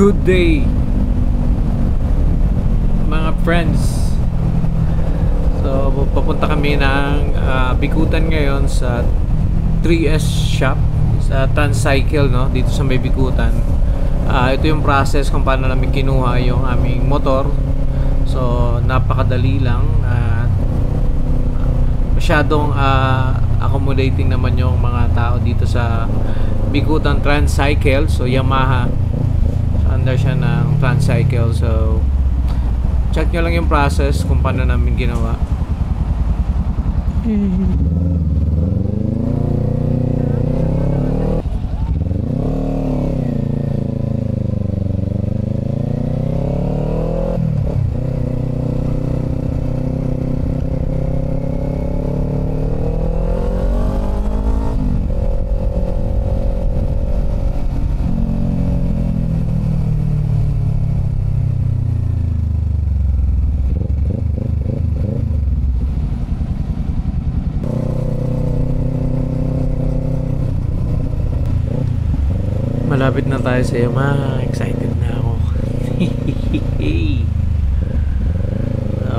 Good day mga friends. So papunta kami ng Bikutan ngayon sa 3S shop sa Transcycle, no, dito sa may Bikutan. Ito yung process kung paano namin kinuha yung aming motor. So napakadali lang at masyadong accommodating naman yung mga tao dito sa Bikutan Transcycle. So Yamaha, under siya ng Transcycle. So check nyo lang yung process kung paano namin ginawa. Malapit na tayo sa Yamaha. Excited na ako. So,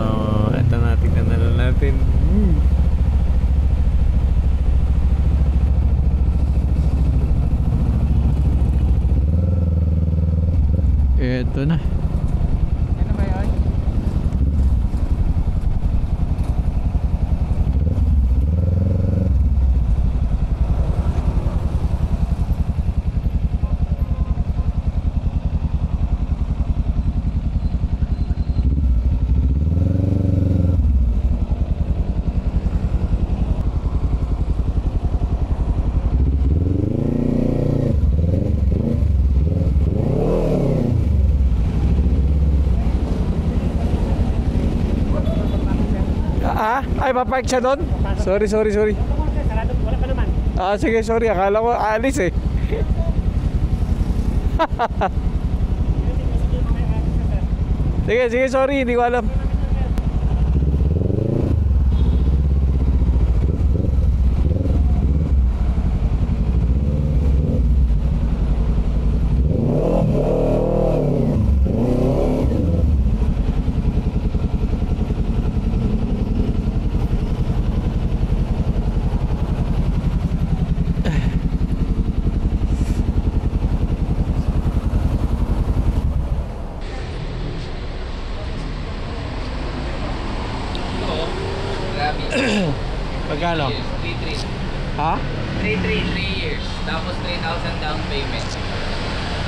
ito na, tignan na lang natin. Ito na. Ano ba yun? Ay, papark siya doon? Sorry. Sarado, wala pa naman. Sige, sorry. Akala ko aalis eh. Sige, sorry. Hindi ko alam. Pagkano? 3-3. Ha? 3 years. Tapos 3,000 down payment.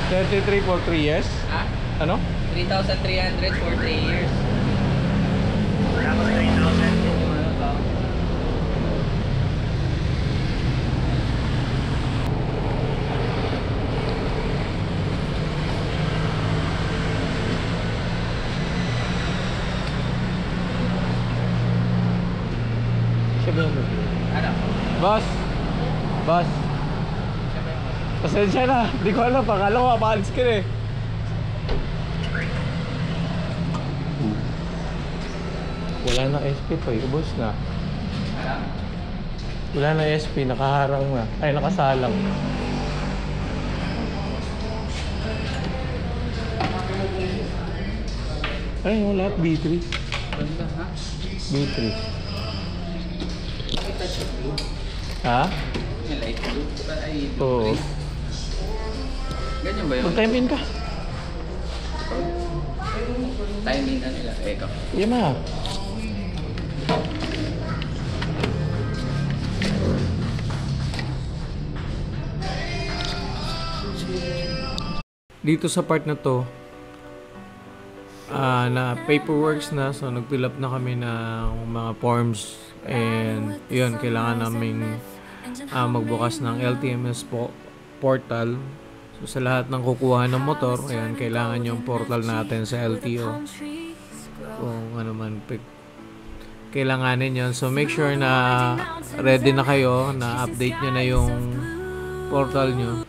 33 for 3 years? Ha? Ano? 3,300 for 3 years. Tapos 3,000 yung ano to. Ano? Boss. Pasensya na. Hindi ko alam. Akala ko mapaalis ka na eh. Wala na SP to eh. Ubos na. Wala na SP. Nakaharang na. Ay, nakasalang. Ay, wala. B3. Ganda, ha? B3. Ha? Yung light blue. Ay, Oo. ganyan ba yun? Mag-time in ka. Timing na nila. Eko. Yamaha. Dito sa part na to, na paperworks na, so nag-fill up na kami ng mga forms, and yun, kailangan naming magbukas ng LTMS portal. So sa lahat ng kukuha ng motor, ayan, kailangan yung portal natin sa LTO kung ano man kailanganin yun. So make sure na ready na kayo, na update nyo na yung portal nyo.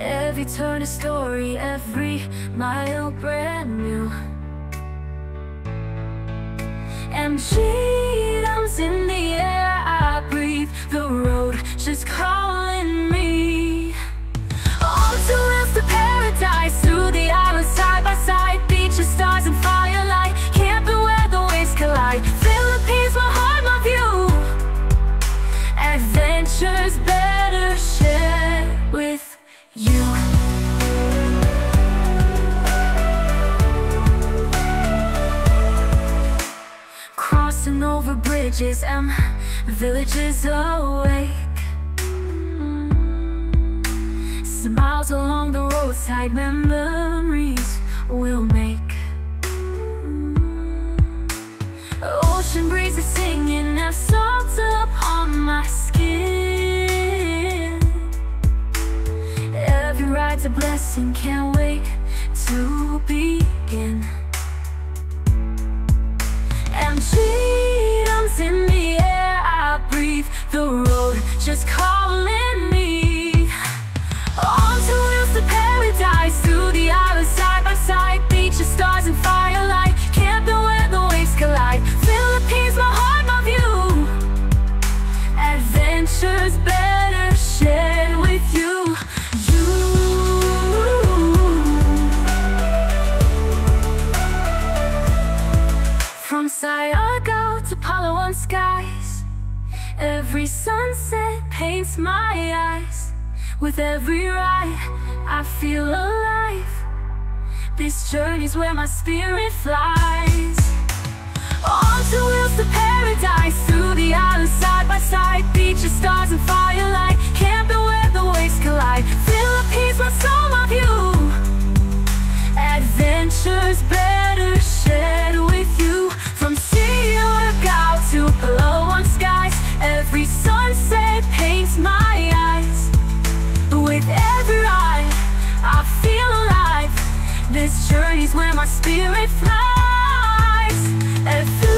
Every turn a story, every mile brand new. And freedom's in the air I breathe. The road just calling me. On to else the path. adventures better share with you. Crossing over bridges and villages awake. Smiles along the roadside, memories we'll make. Ocean breezes singing, have salt upon my skin. Every ride's a blessing, can't wait to begin. And freedom's in the air, I breathe. The road just calling me. On to wheels to paradise, through the islands side by side. Beaches, stars and firelight, camping where the waves collide. Philippines, my heart, my view. Adventures better shared with you. From Siargao to Palawan skies, every sunset paints my eyes. With every ride, I feel alive. This journey's where my spirit flies. On to wheels to paradise, through the islands side by side. Beaches, stars and firelight, camping where the waves collide. Philippines, my soul, my view. Adventures better shared with you. From Siargao to Palawan skies, every sunset paints my eyes. With every ride, I feel alive. This journey's where my spirit flies. And two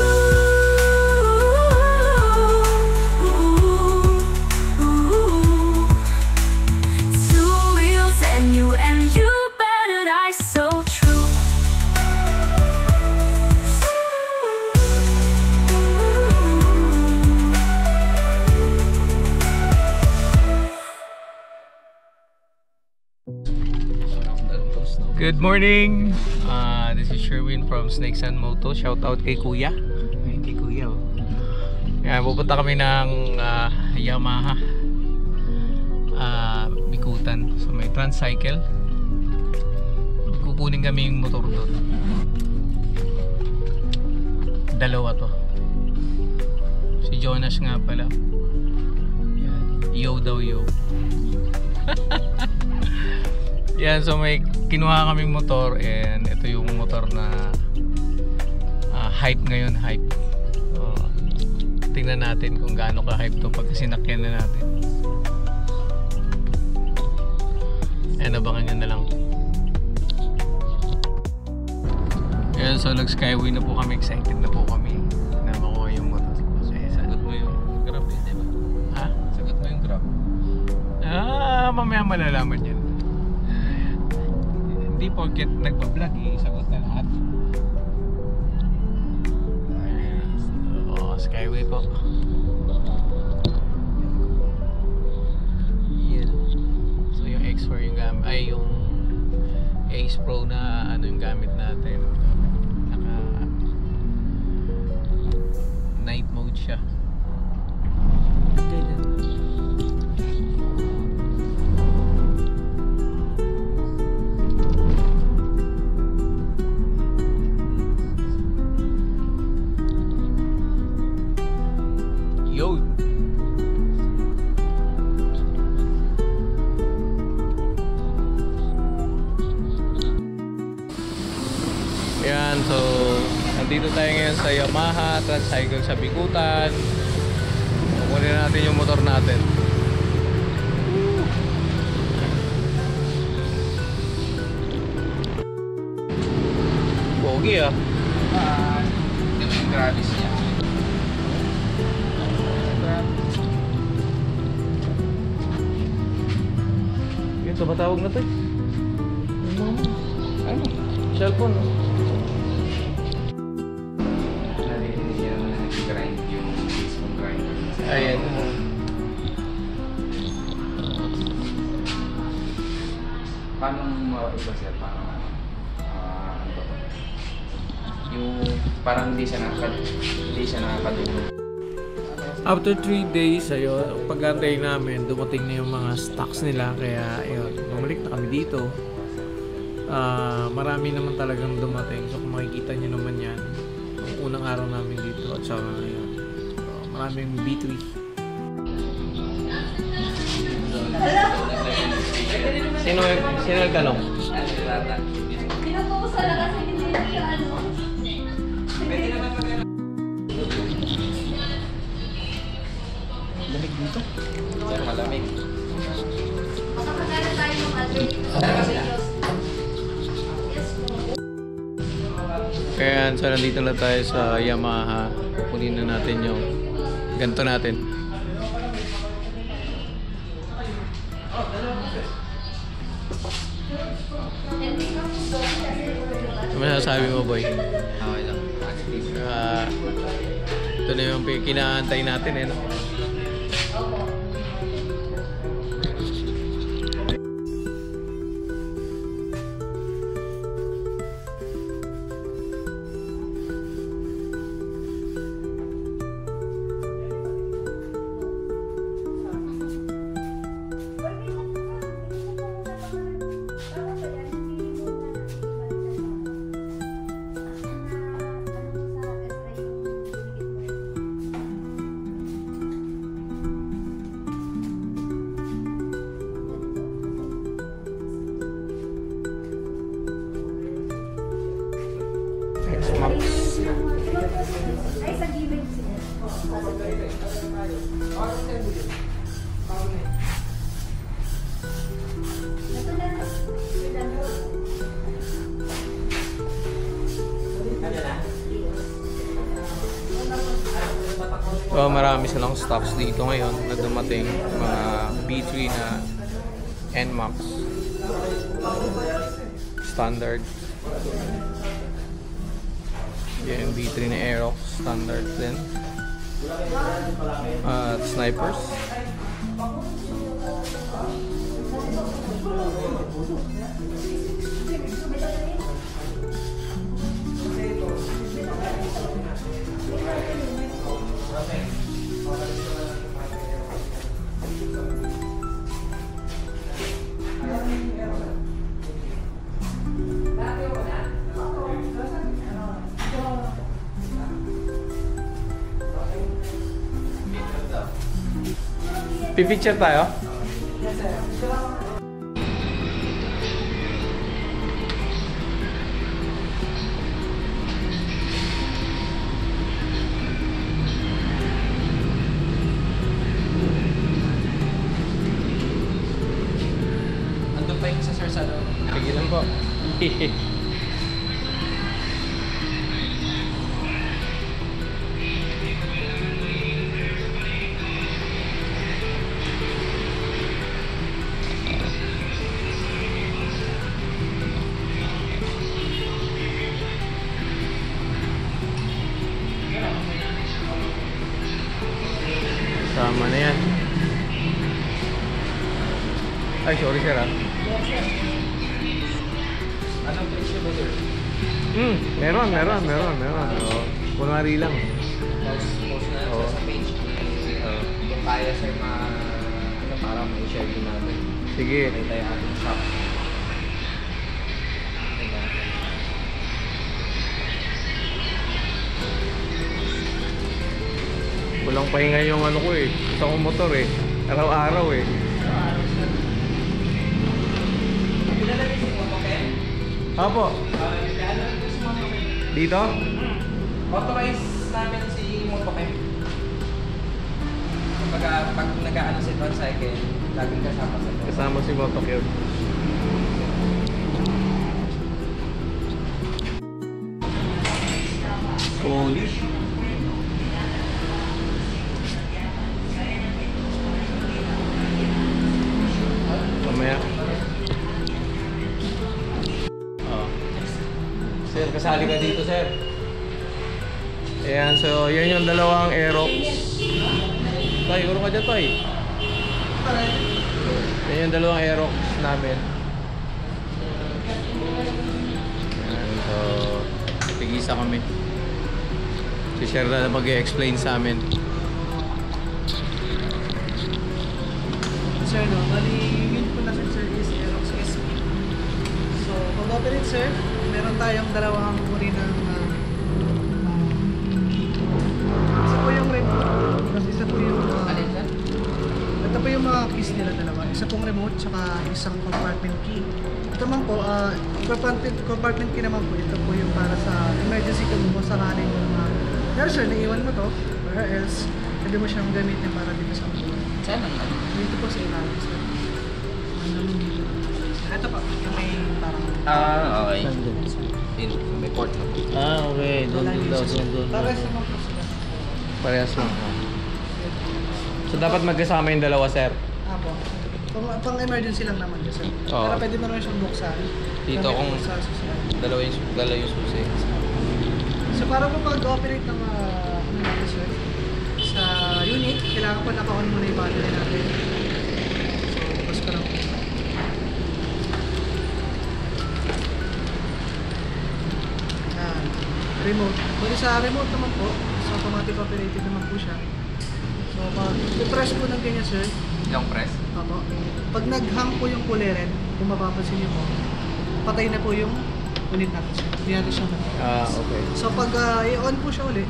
wheels and you better die so true. Good morning! This is Sherwin from Snakes and Moto. Shout out kay Kuya. Ay, kay Kuya oh. Yan, pupunta kami ng Yamaha Bikutan. So may Transcycle. Kukunin kami yung motor doon. Dalawa to. Si Jonas nga pala. Yan. Yo daw yo. Yan, so may kinuha kaming motor and ito yung motor na hype ngayon, hype. So, tingnan natin kung gaano ka-hype to pag sinakyan na natin. And abangan nyo na lang. Yan, so nag-skyway na po kami, excited na po kami na makuha yung motor. So, sagot mo yung grab eh, diba? Ha? Sagot mo yung grab. Mamaya malalaman yan. Hindi porket nagpa-vlog sagot na lahat. Skyway po. Yan. So yung X4 yung gamit, ay yung Ace Pro na ano yung gamit natin. Naka night mode siya. Yo. Ayan, so nandito tayo ngayon sa Yamaha Transcycle sa Bikutan. Kukunin natin yung motor natin. Pogi ah. Ito yung Gravis niya. Ito ba tawag na to? Ano? Cellphone. Grind yung mismong grind. Ayan. Paano iba siya? Paano ano ba? Yung parang hindi siya nakakadulog. After 3 days, ayun, pag-antay namin, dumating na yung mga stocks nila. Kaya, ayun, bumalik na kami dito. Marami naman talagang dumating. So, kung makikita nyo naman yan, yung unang araw namin dito. At saka, ayun, so, maraming B3. Sino nagtanong? Pinupuso na kasi hindi na siya ano. Lamig dito? Malamig. Makakagana tayo ng videos. Yes po. Kaya so nandito na tayo sa Yamaha. Kukunin na natin yung ganito natin. Ano masasabi mo, boy? Okay lang. Ito na yung kinaantay natin eh, no? Ay, sa gilid siya. Ito na. So, marami silang stocks dito ngayon na dumating. Mga B3 na NMAX standard. Yan yung B3 na Aerox standard din. At snipers. Pipicture tayo? Andun pa yung sa Sir Salo. Sige lang po. Tama na yan. Ay, sorry sir ah. Anong presyo ba, Sir? Meron. Oh, kunwari lang. Post na Oo. sa page. Kung kaya, Sir, para ma-share din natin. Sige. Makita yung ating shop. Diba? Walang pahinga yung ano ko eh. Gusto kong motor eh. Araw-araw eh. Apo. Dito? Authorize namin si Motoke. Pag nag-aano si Don Cycle, laging kasama sa ito. Kasama si Motoker. Holy. Mamaya. Oh. Sir, kasali ka dito, sir. Ayan, so yan yung dalawang Aerox. Toy, uro ka dyan, Toy. Yan yung dalawang Aerox namin. Ayan, so tigisa kami. Si Sir na mag-i-explain sa amin. sir, no? Bali, yung unit po natin, sir, is Aerox SP. So, pag-operate, sir, meron tayong dalawang uri ng isa po yung remote, tapos isa po yung Alin sir? ito po yung mga keys nila dalawa. Isa pong remote, tsaka isang compartment key. Ito man po, compartment key naman po, ito po yung para sa emergency kung mo sakaling yung pero sir, naiwan mo to, or else, pwede mo siyang gamitin para dito sa mga. Saan ang ano? Dito po sa ilalim, sir. Ano naman dito? Ito po, yung may parang... Okay. May port na po. Okay. Doon. Parehas naman po sila. Parehas lang. So, dapat magkasama yung dalawa, sir. Apo. Pang-emergency lang naman yun, sir. Oo. Pero pwede mo naman siyang buksan. Dito Gamit kung- mo sa susunod. Dalawa yung susi. So para po mag-operate ng ano natin, sir, sa unit, kailangan po naka-on muna yung battery natin. So, bukas ko lang. Yan. Remote. Pwede sa remote naman po, so automatic operated naman po siya. So pag i-press po ng ganyan, sir, Yung press? Opo. Pag nag-hang po yung kulay red, kung mapapansin niyo po, patay na po yung unit natin, sir. Hindi natin siya Okay. So pag i-on po siya ulit,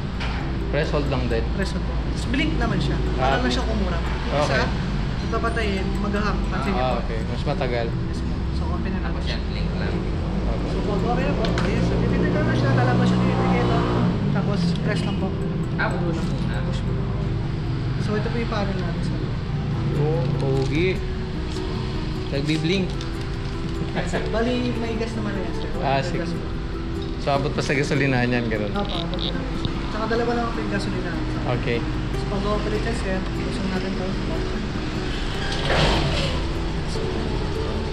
Press hold lang din. press on po. Tapos blink naman siya. Para na siya kumura. Okay. Isa, papatayin, mag-hang. Pansin niyo po. Okay. Mas matagal. Yes po. So open na naman Tapos siya. yan, link lang. So pag okay na po, yes. So titignan na siya, lalabas siya yung indicator. Tapos press lang po. Pulo lang. Push po. So ito po yung panel natin, sir. Oh, pogi. Nagbi-blink. Bali, may gas naman na yan, sir. Ah, May sige. gas po. So, abot pa sa gasolinahan yan, gano'n. Opo, abot na namin. Tsaka dalawa lang ang gasolina. Okay. So pag-operate yan, sir, usang natin to.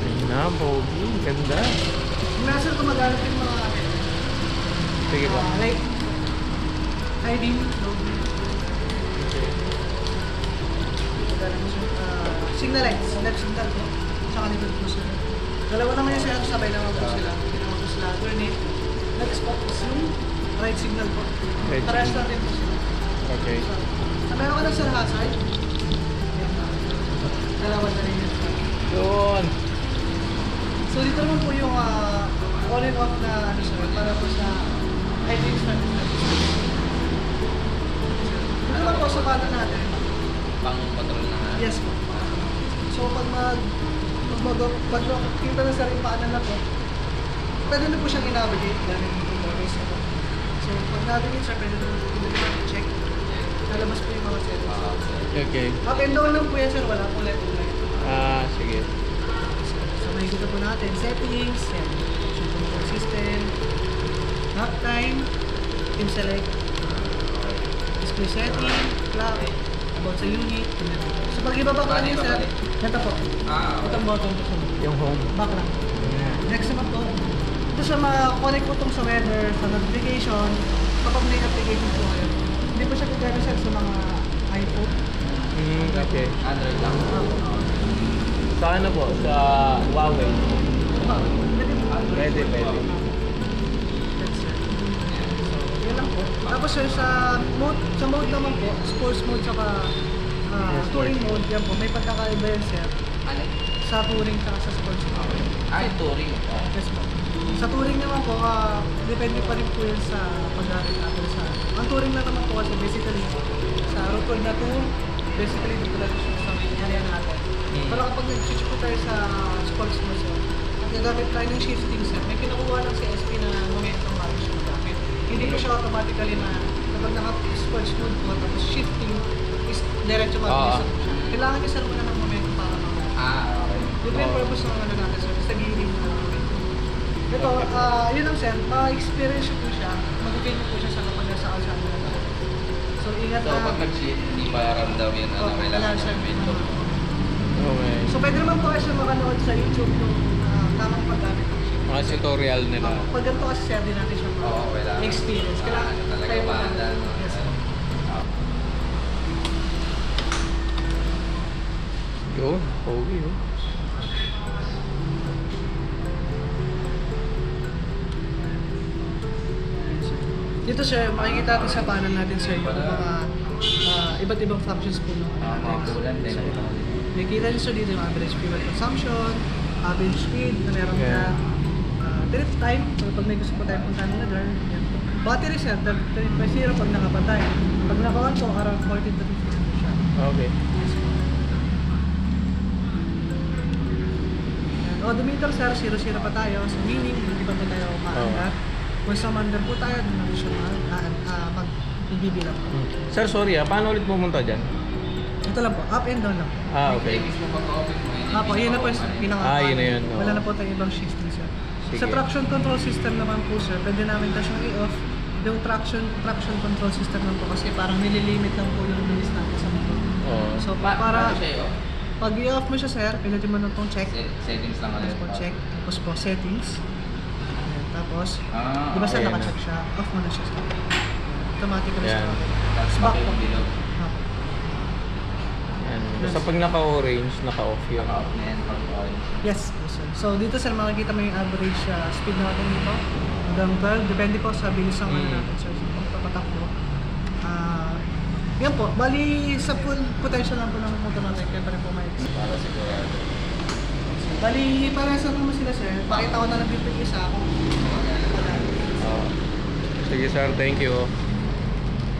Ayun na, pogi. Ganda. Yung nasa gumagamit yung mga Sige ba? like high beam, low beam. Signal lights, left signal po. Tsaka nito po sila. Dalawa naman yung sila, sabay naman po sila. Ginawa po sila. Alternate. Next po is yung right signal po. Right Parehas signal. natin po sila. Okay. So, meron ka lang sa hazard. Dalawa na rin yun. Yun. So dito naman po yung on and off na ano sir, para po sa idling start. Ito naman po sa bata natin. Pang-control na nga. Yes po. So pag kita na sa rin paanan na po, pwede na po siyang i-navigate gamit yung controls na po. So pag navigate sir, pwede naman check. Lalabas po yung mga settings. Okay. Up and down lang po yan sir, wala po left and right. Sige. So makikita po natin, settings, yan. Control system, knock time, team select, display setting, clock, about sa unit. So pag ibaba ko lang sir, ito po. Itong button po sir. Yung home. Back lang. Next naman po, ito siya ma-connect po itong sa weather, sa notification, kapag may application po kayo. Hindi po siya kagana sir sa mga iPhone. Okay. Android lang. Sa ano po? Sa Huawei. Pwede po. Pwede. That's it. So, yun lang po. Tapos sir, sa mode naman po, sports mode tsaka touring mode, yan po, may pagkakaiba yan sir. Ano? Sa touring tsaka sa sports mode. Ay, touring. Yes po. Sa touring naman po, depende pa rin po yan sa pag-aaral natin sa... Ang touring na naman po kasi basically, sa road code na tour, basically dito lang siya sa area natin. Pero kapag nag-switch po tayo sa sports mode sir, ang gagamit tayo ng shifting sir, may kinukuha ng CSP na momentum bago siya magamit. Hindi po siya automatically na kapag naka-sports mode po, tapos shifting is diretso mabilis po siya. Kailangan niya sir muna ng momentum para magamit. Okay. Yung main purpose ng ano natin sir, sa giling na momentum. Ito, yun lang sir, ma-experience po siya, mag-gain po siya sa kapag nasa kalsada na tayo. So ingat So, pag nag-shift, hindi pa ramdam yun, ano, kailangan sir. yung momentum. Okay. So pwede naman po kayo siya makanood sa YouTube yung tamang paggamit ng shift. Mga tutorial nila. Pag ganito kasi sir, din natin siya Oo, kailangan. experience. Kailangan Talaga kayo maanda, no? Yes sir. Yun. Pogi, oh. Dito sir, makikita natin sa panel natin sir yung mga iba't ibang functions po ng Mga natin. kulan din. Nakikita nyo dito yung average fuel consumption, average speed na meron Yeah. na, trip time, so pag may gusto po tayo puntahan na lugar, yan po. Battery cell, 30 pag nakapatay. Pag naka-on po, around 14 to 15 po siya. Okay. Odometer sir, 0-0 pa tayo, so meaning hindi pa po tayo maangat. Kung sa mandar po tayo, doon natin siya mag-ibibilang po. Sir, sorry paano ulit pumunta dyan? Ito lang po, up and down lang. Okay. Mismo pag-open mo, Yun na po yung pinaka Yun na yun. Wala na po tayong ibang shifting sir. Sige. Sa traction control system naman po sir, pwede namin ito siyang i-off. Yung traction control system lang po kasi parang nililimit lang po yung bilis natin sa motor. Oo. So Para para siya yun. pag i-off mo siya sir, pinutin mo na itong check. Settings lang Tapos po check, tapos po settings. Ayan, tapos, di ba sir okay na. naka-check siya? Off mo na siya sir. Automatically Ayan. siya. Tapos Back pati po. yung bilog. Apo. Yan. Basta pag naka-orange, naka-off yun. Naka-off na yan pag-orange. Yes, po, sir. So dito sir, makikita mo yung average speed natin dito. Hanggang 12, depende po sa bilis ng ano natin sir. So kung papatakbo. Yan po, bali sa full potential lang po ng motor natin, kaya pa rin po may Para sigurado. bali, para sa naman sila sir, pakita ko na lang dito yung isa kung Sige sir, thank you.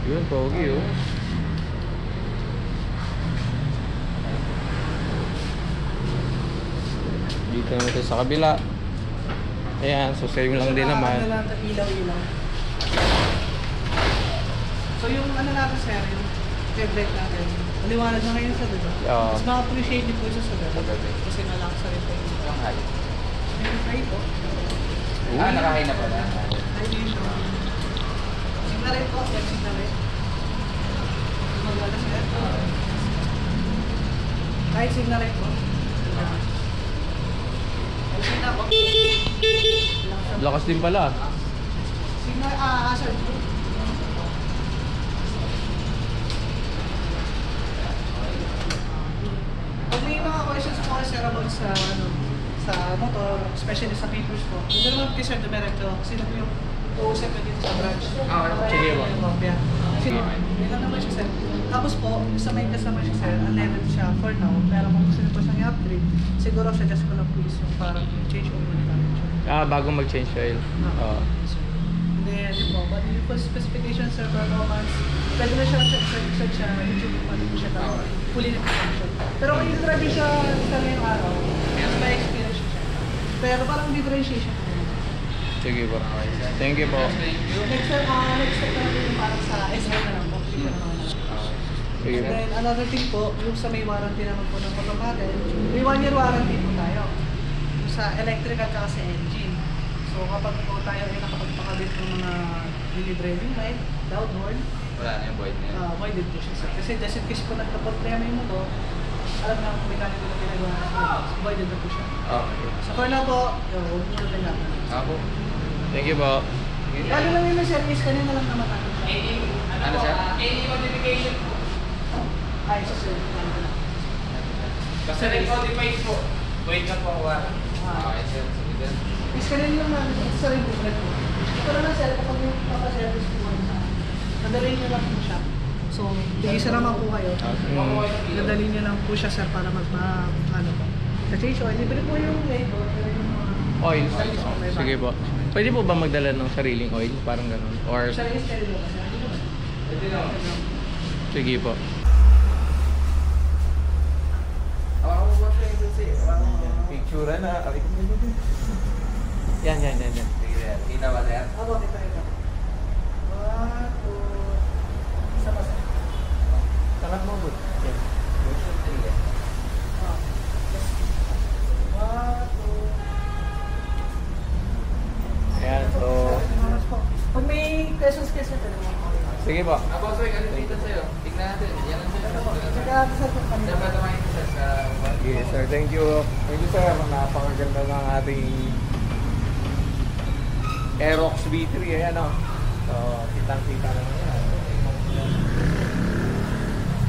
Yun, pogi oh. Dito naman ito sa kabila. Ayan, so same lang din naman. Ano lang, ilaw-ilaw. So yung ano natin sir, yung headlight natin, maliwanag na ngayon sa diba? Oo. Mas ma-appreciate din po siya sa gabi. Kasi malaksa rin po yung Ang high. high po. Naka-high na pala. High din po. Signal rin po, yan signal rin. Magwala sir. Kahit signal rin po. Ay, signal po. Lakas din pala. Signal, sir. Pag may mga questions po kasi about sa sa motor, especially sa papers po, hindi naman kay Sir Dumerecto, sino po yung uusap ko dito sa branch. Sige po. Sige. Yun lang naman siya sir. Tapos po, sa may kasama siya sir, unleaded siya for now, pero kung gusto niyo po siyang i-upgrade, siguro siya just ko lang please yung parang change over namin siya. Bago mag-change oil. Oo. And then, yun po, but yung full specifications sir, performance, pwede na siya search siya, YouTube kung ano po siya tawag, fully function. Pero kung yung drive siya sa ngayong araw, mas may experience siya. Pero parang differentiation po. Sige po. Thank you po. Next step na natin yung parang sa SR na lang po. Hindi na naman. Sige And po. then another thing po, yung sa may warranty naman po ng motor natin, may 1-year warranty po tayo. Yung sa electrical at sa engine. So kapag po tayo ay nakapagpakabit ng mga daily driving light, loud horn, Wala na yung void na yan. voided po siya sir. Kasi just in case po nagka-problema yung motor, alam na kung mechanical na ginagawa natin, voided na po siya. Okay. So for now po, huwag mo na rin natin. Ako. Thank you po. Lalo lang yun na service, kanina lang naman natin. Ano siya? notification po. Ay, so sir. Basta nag-notify po. Wait na po ako. Okay, sir. Sige, sir. Is kanina lang namin, isa rin different po. Ito na lang sir, kapag yung papaservice po nadalhin nyo lang po siya. So, tigisa naman po kayo. Nadalhin nyo lang po siya sir para ano po. Kasi so, libre po yung labor, pero yung mga Oil. Sige po. Pwede po ba magdala ng sariling oil? Parang ganun. Or sarili stereo kasi. sige po. Ako mo ba siya kasi? Picture na. Yan. Sige, sir. Kita ba, sir? Ako, dito. 1, 2, isa pa sir. Tangat mo good. Yan. Motion 3 eh. 1, 2. Ayan, so Pag may questions kayo sir, talaga mo. sige po. Boss, wait. Ano dito sa'yo? Tignan natin. Yan ang sir. Tsaka sir, kung kami. Sir, ba't naman sir sa... Yes, sir. Thank you. Thank you, sir. Napakaganda ng ating Aerox V3. Ayan, o. So, kitang-kita naman yan.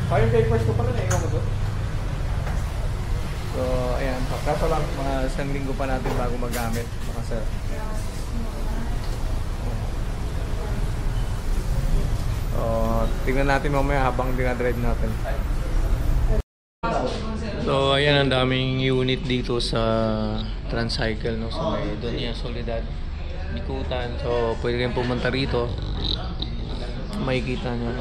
Fire papers ko pala na iwan ko doon. So, ayan. Kaso lang, mga isang linggo pa natin bago magamit, mga sir. So, tingnan natin mamaya habang dinadrive natin. So ayan, ang daming unit dito sa Transcycle, no? So may Doña Soledad, Bikutan. So pwede rin pumunta rito. Makikita nyo.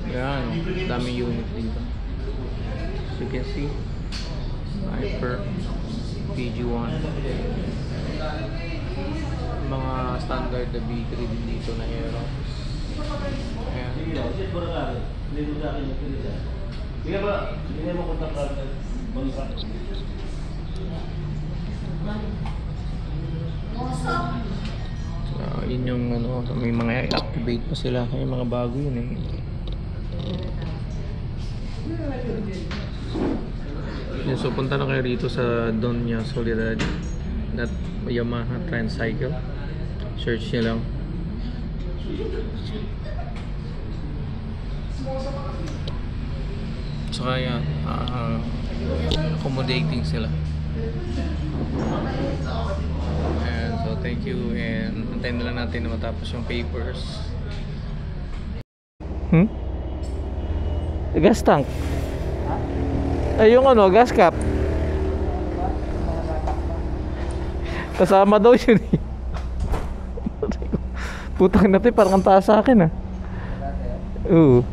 Ayan, daming unit dito. So you can see Sniper, PG1, mga standard na B3 din dito na Aero. Ayan. So, yun yung ano, may mga activate pa sila. May mga bago yun eh. Yun, so punta na kayo rito sa Doña Soledad at Yamaha Transcycle. Search nyo lang. So kaya accommodating sila. And so thank you, and antayin na lang natin na matapos yung papers. Gas tank? Ay, yung ano, gas cap. Kasama daw yun eh. Putang natin, parang ang taas sa akin ah. Oo.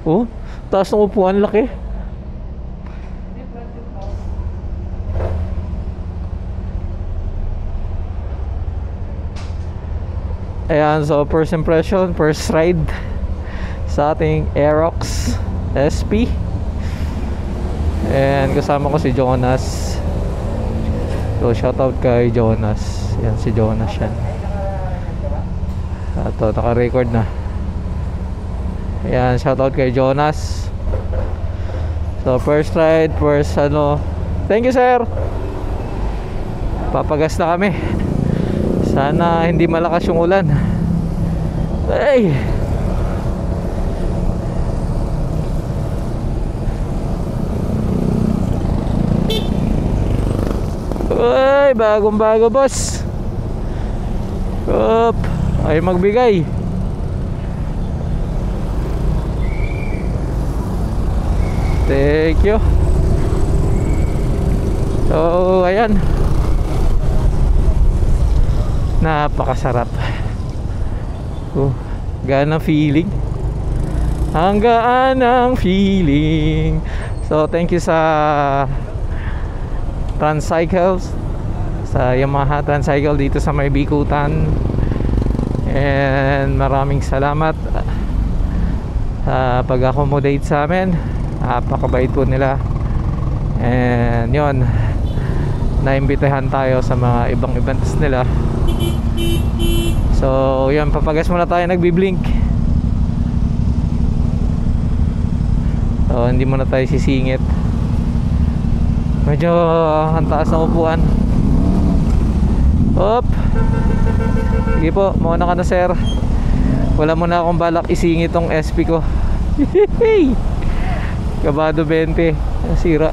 Oh, taas ng upuan, laki. Ayan, so first impression, first ride sa ating Aerox SP. And kasama ko si Jonas. So shoutout kay Jonas. Yan si Jonas yan. Ito, naka-record na. Ayan, shoutout kay Jonas. So first ride, first ano. Thank you sir. Papagas na kami. Sana hindi malakas yung ulan. Ay! Uy, bagong bago boss. Up, ay magbigay. Thank you. So ayan, napakasarap. Gaan ang feeling. Ang gaan ang feeling. So thank you sa Transcycles, sa Yamaha Transcycle dito sa may Bikutan. And maraming salamat sa pag-accommodate sa amin. Napakabait po nila. And yun, naimbitahan tayo sa mga ibang events nila. So yun, papagas muna tayo, nagbi-blink. So hindi muna tayo sisingit. Medyo ang taas ng upuan. Hop. Sige po, muna ka na sir. Wala muna akong balak isingit tong SP ko. Kabado 20. Nasira.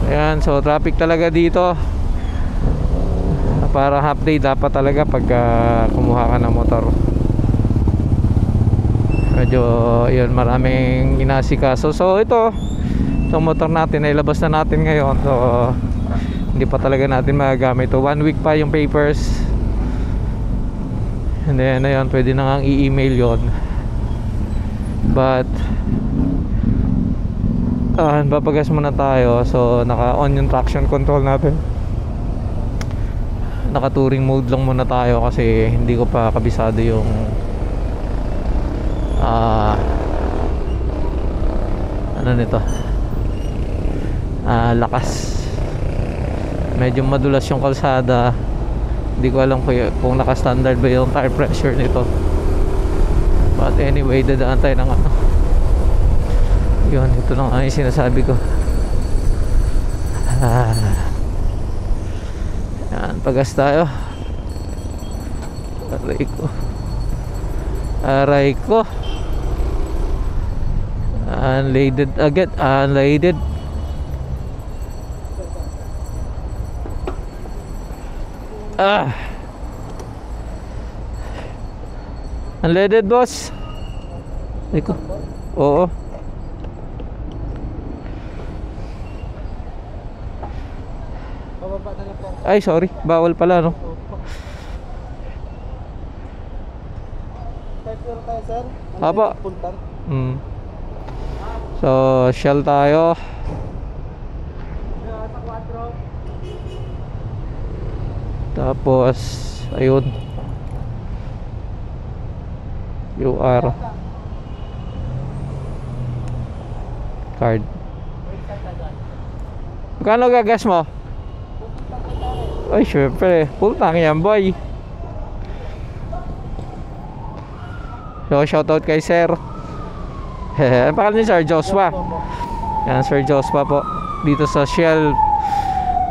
Ayan, so traffic talaga dito. Para half day dapat talaga pag kumuha ka ng motor. Medyo yun, maraming inasikaso. So ito, itong motor natin ay labas na natin ngayon. So hindi pa talaga natin magagamit. So 1 week pa yung papers. And then ayun, pwede na ngang i-email yon. But papagas muna tayo. So naka-on yung traction control natin. Naka-touring mode lang muna tayo kasi hindi ko pa kabisado yung ano nito, lakas. Medyo madulas yung kalsada. Hindi ko alam kung naka-standard ba yung tire pressure nito. But anyway, dadaan tayo ng ano. Yun, ito lang ang sinasabi ko. Yan, pagas tayo. Aray ko. Aray ko. Unleaded agad. Unleaded. Unleaded boss. Ay ko. Oo. Bababa na lang po. Ay, sorry. Bawal pala, no? Type 0 tayo, sir. Apo. Puntan. So, Shell tayo. Sa 4. Tapos, ayun. UR. Card. Magkano gagas mo? Ay, syempre. Full tank yan, boy. So, shoutout kay Sir. Ang pangalan niya, Sir Joshua. Yan, Sir Joshua po. Dito sa Shell.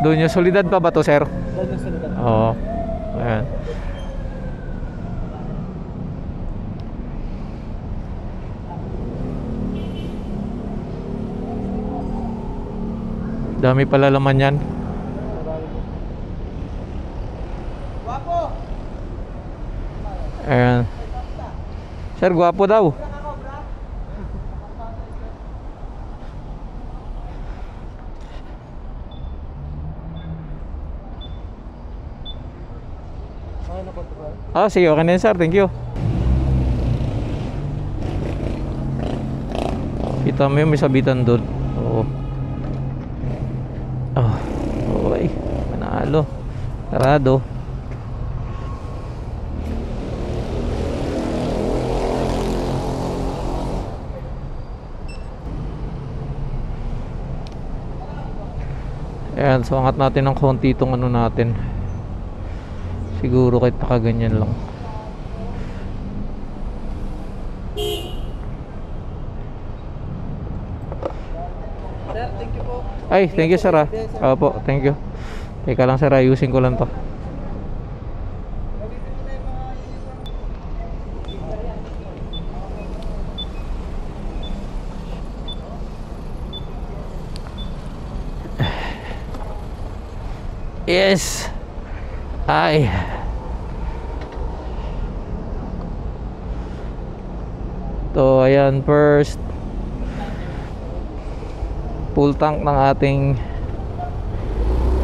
Doon yung solidad pa ba to, Sir? Doon yung salita. Oo. Ayan. Dami pala laman yan. Wapo! Ayan. Sir, gwapo daw. Ah, sige, okay na yun, sir. Thank you. Kita mo yung may sabitan doon. Oo. Oh, okay. Manalo. Sarado. Ayan, so angat natin ng konti itong ano natin. Siguro kahit nakaganyan lang. Sir, thank you po. Ay, thank you, sir. Opo, thank you. Teka lang, sir. Ayusin ko lang to. Yes. Ay. So, ayan, first full tank ng ating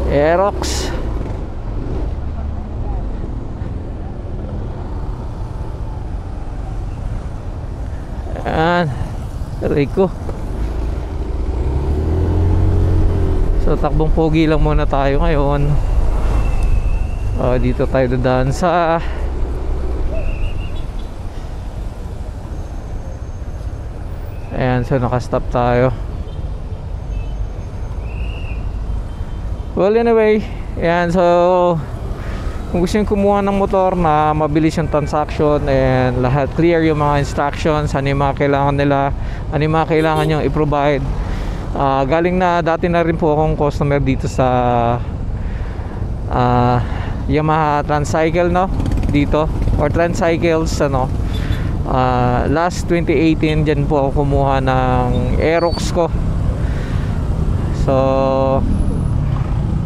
Aerox. Ayan, Rico. So, takbong pogi lang muna tayo ngayon. Dito tayo dadaan sa ayan, so nakastop tayo. Well, anyway, ayan, so kung gusto nyo kumuha ng motor na mabilis yung transaction and lahat clear yung mga instructions, ano yung mga kailangan nila, ano yung mga kailangan nyo i-provide. Galing na dati na rin po akong customer dito sa Yamaha Transcycle, no? Dito, or Transcycles, ano, last 2018 dyan po ako kumuha ng Aerox ko. So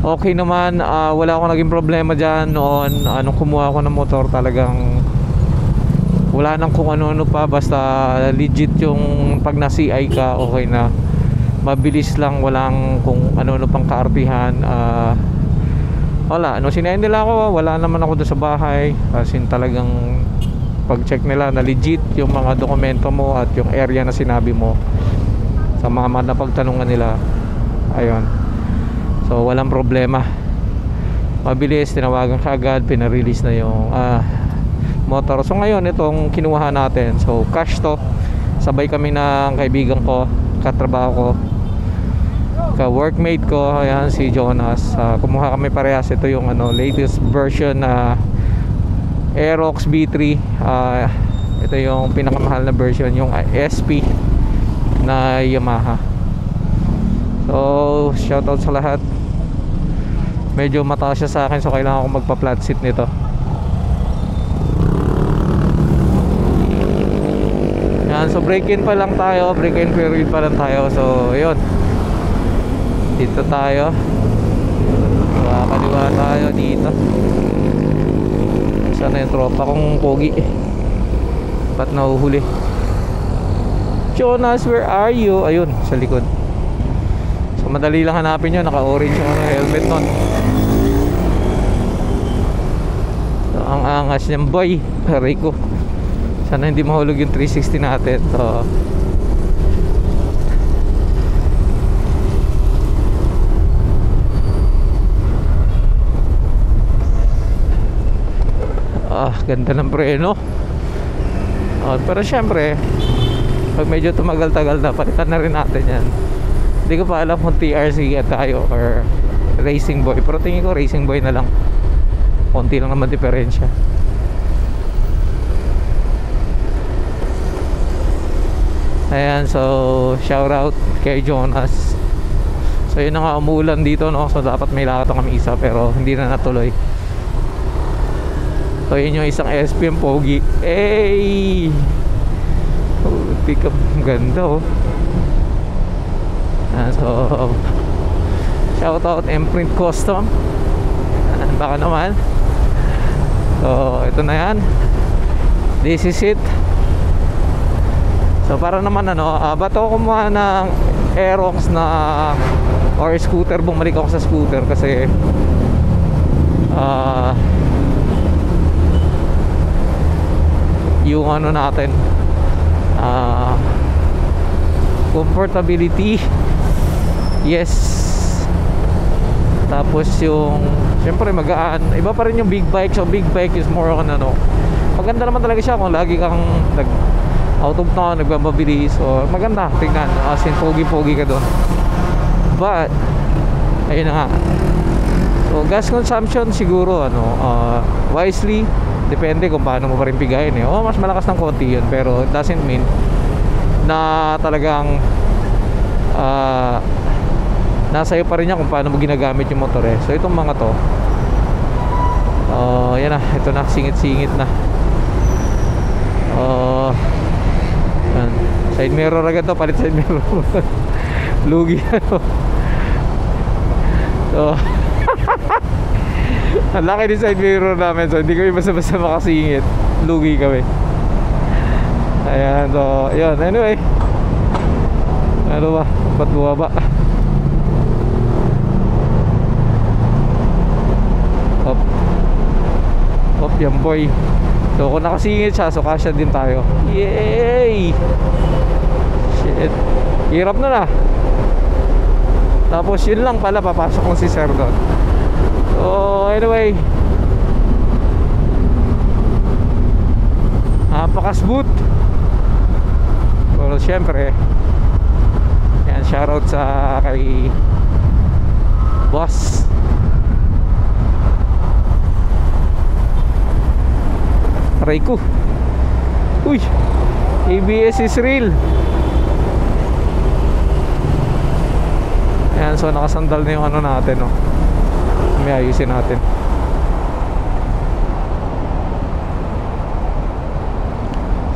okay naman, wala akong naging problema dyan noon. Anong kumuha ako ng motor, talagang wala nang kung ano-ano pa, basta legit yung pag na CI ka, okay na, mabilis lang, walang kung ano-ano pang kaartihan. Wala, nung sinayin nila ako, wala naman ako doon sa bahay, as in talagang pag check nila na legit yung mga dokumento mo at yung area na sinabi mo sa mga napagtanungan nila, ayun. So walang problema, mabilis, tinawagan ka agad, pinarelease na yung motor. So ngayon itong kinuha natin, so cash to, sabay kami ng kaibigan ko, katrabaho ko, ka-workmate ko, ayan, si Jonas. Kumuha kami parehas. Ito yung ano, latest version na Aerox B3. Ito yung pinakamahal na version, yung SP na Yamaha. So shoutout sa lahat. Medyo mataas siya sa akin, so kailangan ko magpa-flat seat nito. Yan, so break-in pa lang tayo, break-in period pa lang tayo. So yun, dito tayo, kaliwa tayo dito. Sana yung tropa kong pogi, ba't nahuhuli? Jonas, where are you? Ayun, sa likod. So madali lang hanapin yun. Naka-orange yung helmet nun. So, ang angas niyang boy. Aray ko. Sana hindi mahulog yung 360 natin. So ganda ng preno. Pero syempre pag medyo tumagal-tagal na, palitan na rin natin yan. Hindi ko pa alam kung TRC tayo or Racing Boy, pero tingin ko Racing Boy na lang. Konti lang naman diferensya. Ayan, so shout out kay Jonas. So yun na nga, umuulan dito, no? So dapat may lakad kami isa, pero hindi na natuloy. So yun yung isang SPM pogi. Hey! Tika, ganda oh. So shout out Imprint Custom. Baka naman. So ito na yan. This is it. So para naman bato ko kumuha ng Aerox na or scooter. Bumalik ako sa scooter kasi yung natin, comfortability, yes, tapos yung syempre magaan. Iba pa rin yung big bike. So big bike is more on maganda naman talaga siya kung lagi kang out of town, nagbababilis. So maganda tingnan, as in pogi-pogi ka doon. But ayun na nga, so gas consumption siguro wisely. Depende kung paano mo pa rin pigayin mas malakas ng konti yun, pero it doesn't mean na talagang nasa iyo pa rin yan kung paano mo ginagamit yung motor So itong mga to, yan na, ito na, singit-singit na. Yan. Side mirror agad to, palit side mirror. Lugi So ang laki din side mirror namin, so hindi kami basta-basta makasingit. Lugi kami. Ayan, so yun, anyway, ano ba, ba't buwaba? Op, yan boy. So kung nakasingit siya, so kasya din tayo. Yay! Shit, hirap na. Tapos yun lang pala, papasok ko si Sir doon. So anyway, napaka-smooth. Pero syempre, yan, shoutout sa kay boss. Aray ko. Uy, ABS is real. Yan, so nakasandal na yung natin may ayusin natin.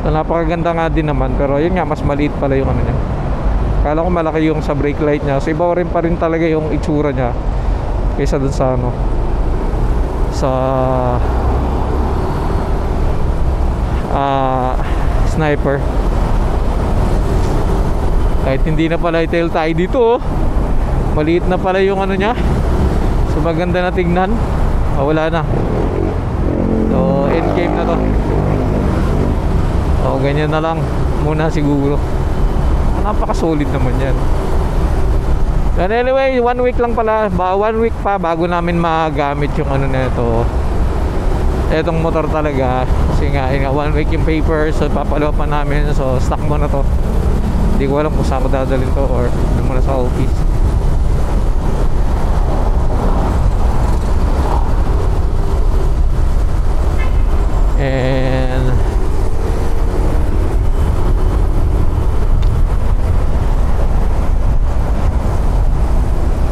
So napakaganda nga din naman, pero yun nga, mas maliit pala yung niya. Kala ko malaki yung sa brake light niya. So iba rin pa rin talaga yung itsura niya kaysa dun sa sa Sniper. Kahit hindi na pala i-tail tayo dito maliit na pala yung niya. So maganda na tingnan. Wala na. So end game na to. So ganyan na lang muna siguro. Napaka-solid naman yan. And anyway, 1 week lang pala, 1 week pa bago namin magamit yung nito. Etong motor talaga. Kasi nga 1 week yung paper. So papalo pa namin. So stock mo na to. Hindi ko alam kung saan ko dadalhin to or muna sa office. And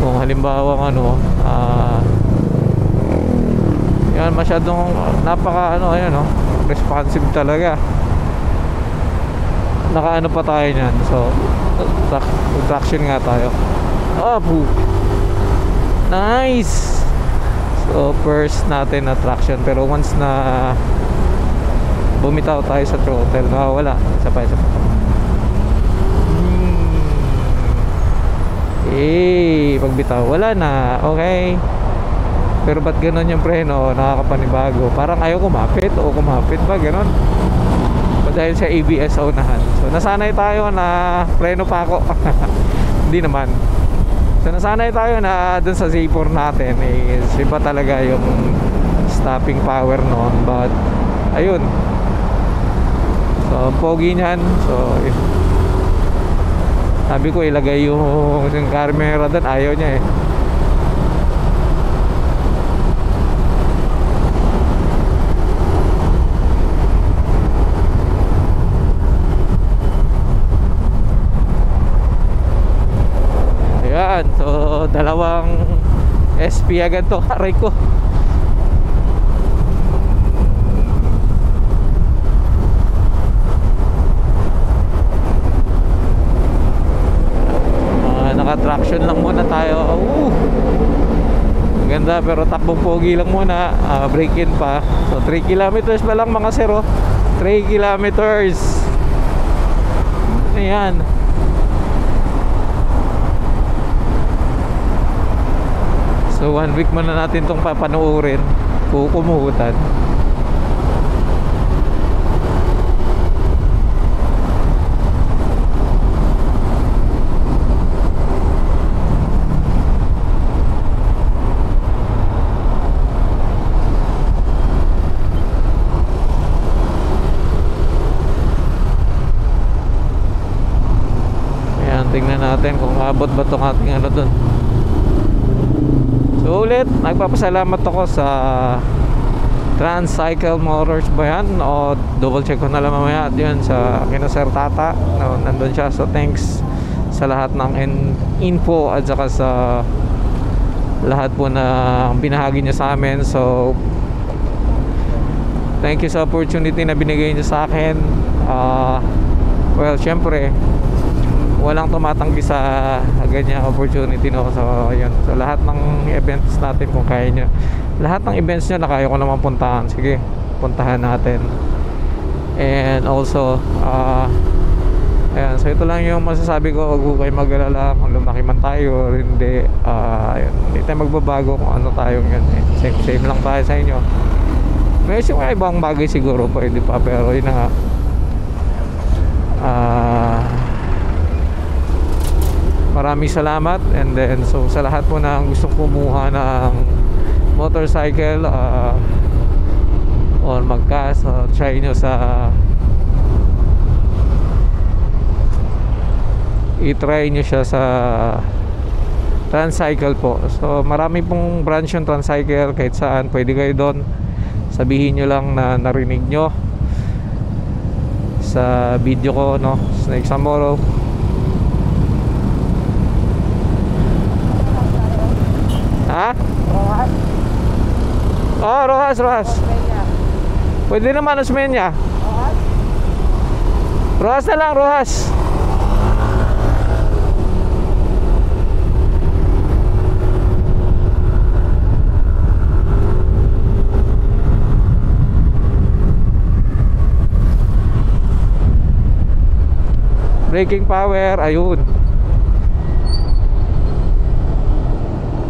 kung halimbawa yan, masyadong napaka responsive talaga. Naka pa tayo niyan. So traction nga tayo. Nice. So first natin na traction, pero once na bumitaw tayo sa throttle, wala. Isa pa. pagbitaw, wala na. Okay. Pero ba't ganon yung preno? Nakakapanibago. Parang ayaw kumapit o kumapit ba? Ganon. Dahil sa ABS sa unahan. So nasanay tayo na preno pa ako. Hindi naman. So nasanay tayo na dun sa Z4 natin is iba talaga yung stopping power noon. But ayun. So pogi niyan. So sabi ko ilagay yung camera doon. Ayaw niya eh. So dalawang SP agad to. Aray ko. Naka-traction lang muna tayo. Maganda pero takbong pogi lang muna. Break in pa. So 3 kilometers pa lang mga sir. 3 kilometers. Ayan. So 1 week muna natin itong papanoorin. Kukumuhutan. Ayan, tingnan natin kung abot ba itong ating ano dun. So ulit, nagpapasalamat ako sa Transcycle Motors ba yan? O double check ko na lang mamaya. At yun sa kina Sir Tata, no, nandun siya. So thanks sa lahat ng info at saka sa lahat po na binahagi niya sa amin. So thank you sa opportunity na binigay niyo sa akin. Well, syempre walang tumatanggi sa ganyan opportunity, no? So ayun, so lahat ng events natin kung kaya nyo, lahat ng events nyo na kaya ko naman puntahan, sige, puntahan natin. And also ayan, so ito lang yung masasabi ko. Huwag ko kayo mag-alala kung lumaki man tayo or hindi. Ayun, hindi tayo magbabago kung ano tayong yun eh. Same lang tayo sa inyo. May ibang bagay siguro pwede pa, pero yun na nga. Maraming salamat. And then so sa lahat po na gustong kumuha ng motorcycle or mag-cast, try nyo sa i-try nyo siya sa Transcycle po. So marami pong branch yung Transcycle, kahit saan pwede kayo doon. Sabihin nyo lang na narinig nyo sa video ko, no, Snake Samoro. Ha? Rojas? Oh, Rojas. Pwede naman Osmeña. Rojas na lang, Rojas. Braking power, ayun.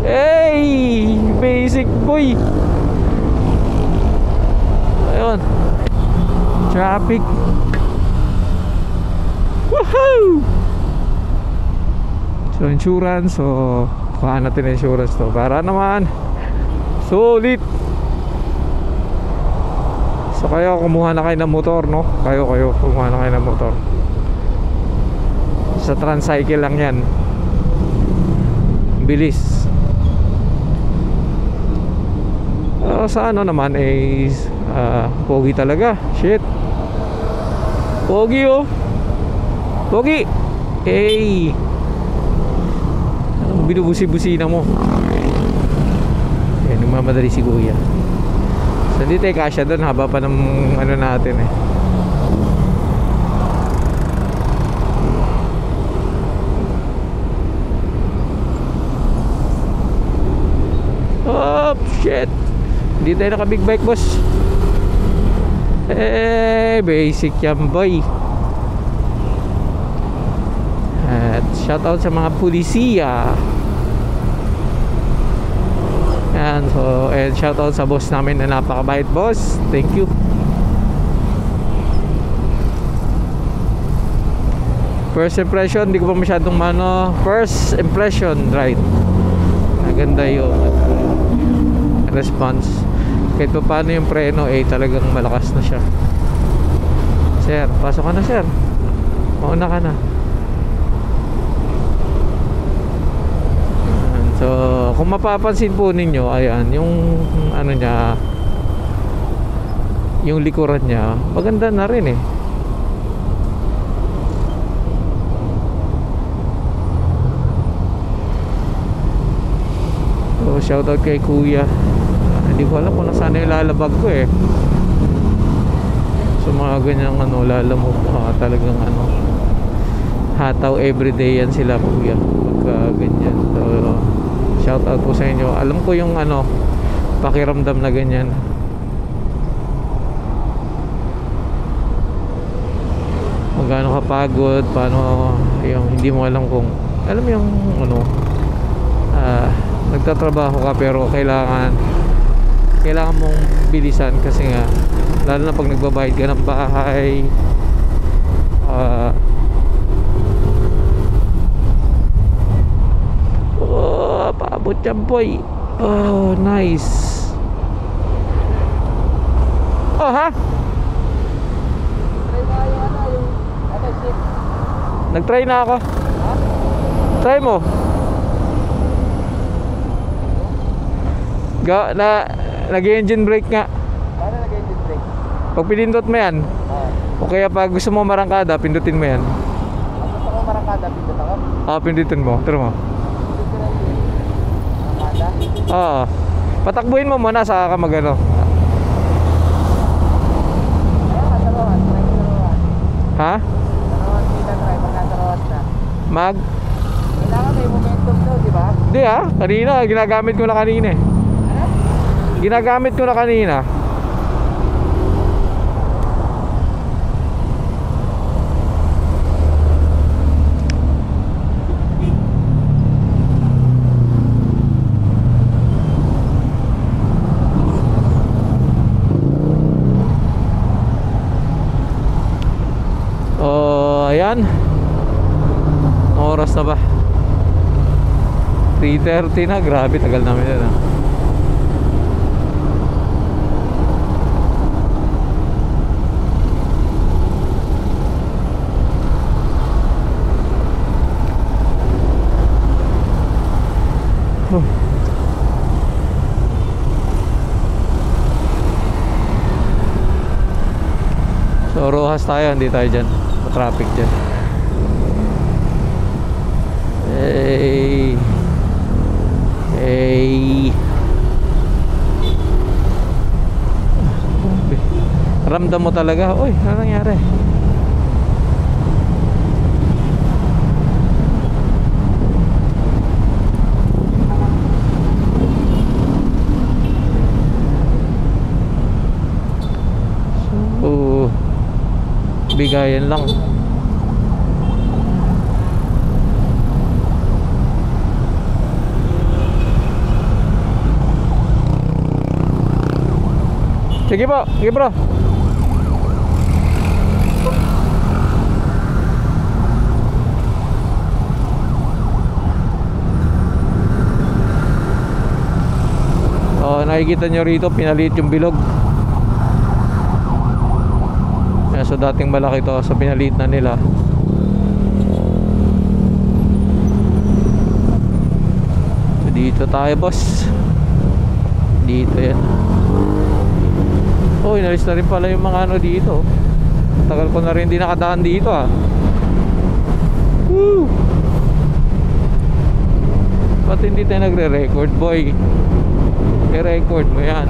Hey, basic boy. Ayun. Traffic. Woohoo! So insurance, so kuhaan natin insurance to para naman solid. So kayo kumuha na kayo ng motor, no? Kayo kumuha na kayo ng motor. Sa Transcycle lang yan. Bilis. Sa ano naman is pogi talaga. Shit. Pogi oh. Pogi. Hey. Anong binubusi-busina mo? Yan, nagmamadali si Kuya. So hindi tayo kasya doon, haba pa ng ano natin eh. Oh shit. Hindi tayo naka big bike, boss. Basic yan boy. At Shoutout sa mga pulisiya. Yan, so, and shoutout sa boss namin na napakabait, boss. Thank you. First impression, hindi ko pa masyadong first impression, right? Maganda yung response. Kahit pa paano yung preno, talagang malakas na siya. Sir, pasok ka na, sir. Mauna ka na. So, kung mapapansin po ninyo, ayan, yung ano niya, yung likuran niya, maganda na rin eh. So, shoutout kay kuya. Hindi ko alam kung nasaan yung lalabag ko eh. So, mga ganyang lalamog, talagang hataw everyday yan sila kuya. Pagka ganyan. So, shoutout po sa inyo. Alam ko yung pakiramdam na ganyan. Kung gaano kapagod, paano yung hindi mo alam kung alam yung nagtatrabaho ka pero kailangan mong bilisan kasi nga lalo na pag nagbabayad ka ng bahay, paabot yan boy. Oh, nice. Oh, ha? Nag-try na ako. Try mo. Nag-engine brake nga. Paano nag-engine brake? Pag pinindot mo yan, o kaya pag gusto mo marangkada, pindutin mo yan. Gusto ko marangkada, pindot ako? Pindutin mo. Turo mo. Oo. Patakbuhin mo muna saka ka magano. Ha? Kailangan may momentum daw, di ba? Hindi kanina, ginagamit ko na kanina eh. Ginagamit ko na kanina. Ayan. Oras na ba? 3:30 na. Grabe, tagal namin yan So Rojas tayo, hindi tayo dyan. Traffic dyan. Ramdam mo talaga, uy, ano nangyari? So, bigayan lang. Sige po, sige bro. Nakikita nyo rito, pinaliit yung bilog. So dating malaki to, so pinaliit na nila. So dito tayo boss. Dito yan. Oh, inalis na rin pala yung mga dito. Tagal ko na rin di nakadaan dito Woo! Ba't hindi tayo nagre-record boy? I-record mo yan.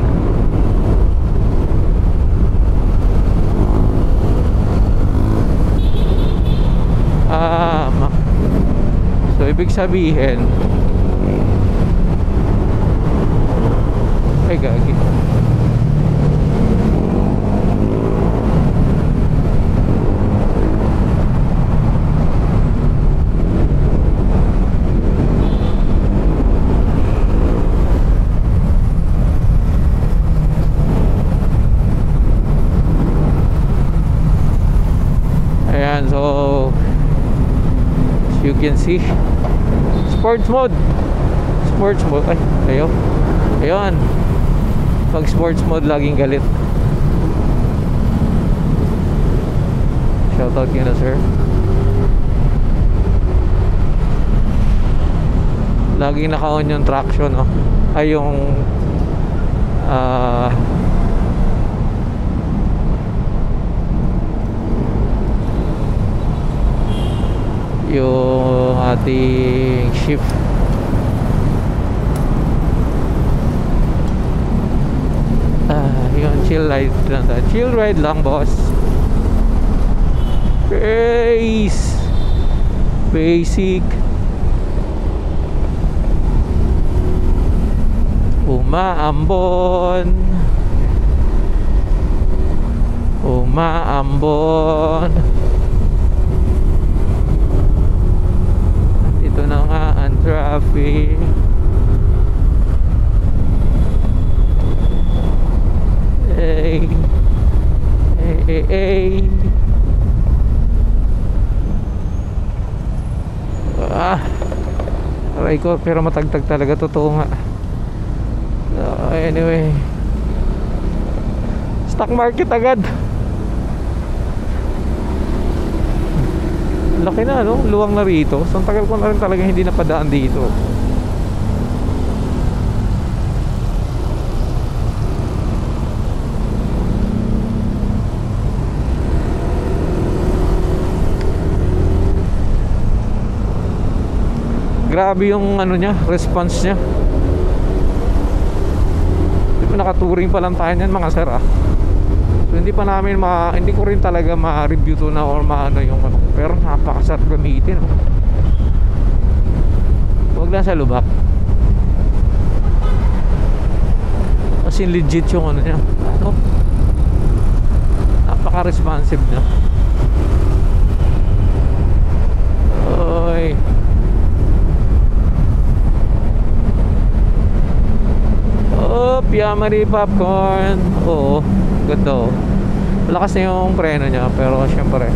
So ibig sabihin ay gagi. you can see. Sports mode. Sports mode. Ay, tayo. Ayun. Pag sports mode, laging galit. Shoutout yun na, sir. Laging naka-on yung traction, no? Ay, yung yung ating shift. Yun, chill ride lang tayo. Chill ride lang, boss. Base basic. Umaambon. Umaambon. Ito na nga ang traffic. Hey. Hey, hey. Aray ko, pero matagtag talaga. Totoo nga. Anyway, stock market agad. Laki na, no? Luwang na rito. So, ang tagal ko na rin talaga hindi napadaan dito. Grabe yung ano niya, response niya. Nakaturing pa lang tayo niyan, mga sir, ah. So, hindi pa namin hindi ko rin talaga ma-review to na or maano yung ano, pero napakasarap gamitin, oh. Huwag lang sa lubak. As in legit yung ano niya, ano, napaka-responsive niya. Oy. Oh, Yamari popcorn. Oo, ganda, oh. Malakas na yung preno niya, pero syempre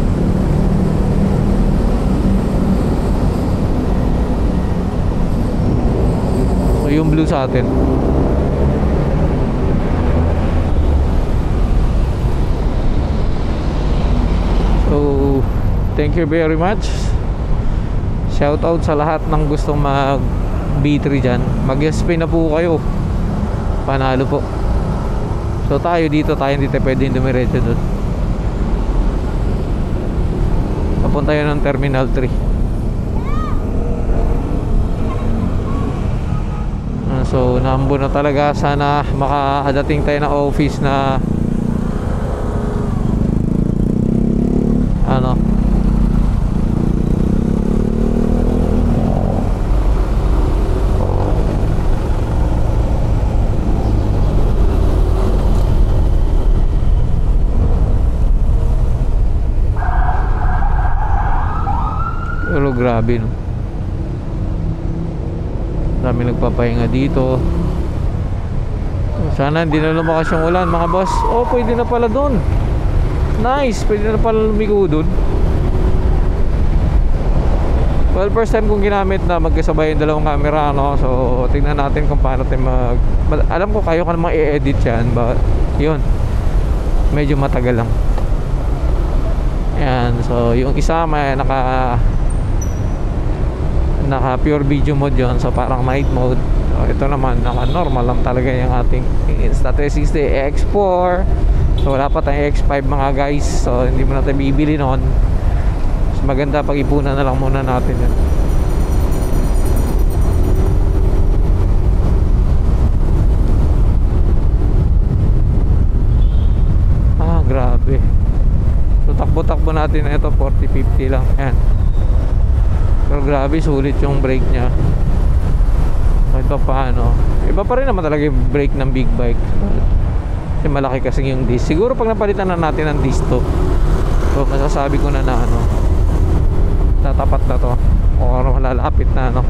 so yung blue sa atin. So thank you very much. Shout out sa lahat ng gustong mag B3 dyan. Mag-SP na po kayo. Panalo po. So tayo dito, tayo hindi tayo pwedeng dumiretso doon. Papunta yun ng Terminal 3. So naambon na talaga. Sana makadating tayo ng office na ano, pero grabe, no? Dami nagpapahinga dito. Sana hindi na lumakas yung ulan, mga boss. Oh, pwede na pala doon. Nice, pwede na pala lumigo doon. Well, first time kong ginamit na magkasabay yung dalawang camera, no? So tingnan natin kung paano tayo alam ko kayo ka namang i-edit yan, but yun, medyo matagal lang. Ayan, so yung isa may naka pure video mode yun, so parang night mode. So ito naman naka normal lang talaga yung ating Insta360 X4. So wala pa tayong X5, mga guys, so hindi mo na tayo bibili noon. So maganda pag-ipunan na lang muna natin yun. Grabe. So takbo-takbo natin na ito, 40-50 lang. Ayan. Pero grabe, sulit yung brake nya. Kahit pa paano, iba pa rin naman talaga yung brake ng big bike. Kasi malaki kasi yung disc. Siguro pag napalitan na natin ang disc to, so masasabi ko na ano, tatapat na to, o malalapit na, ano,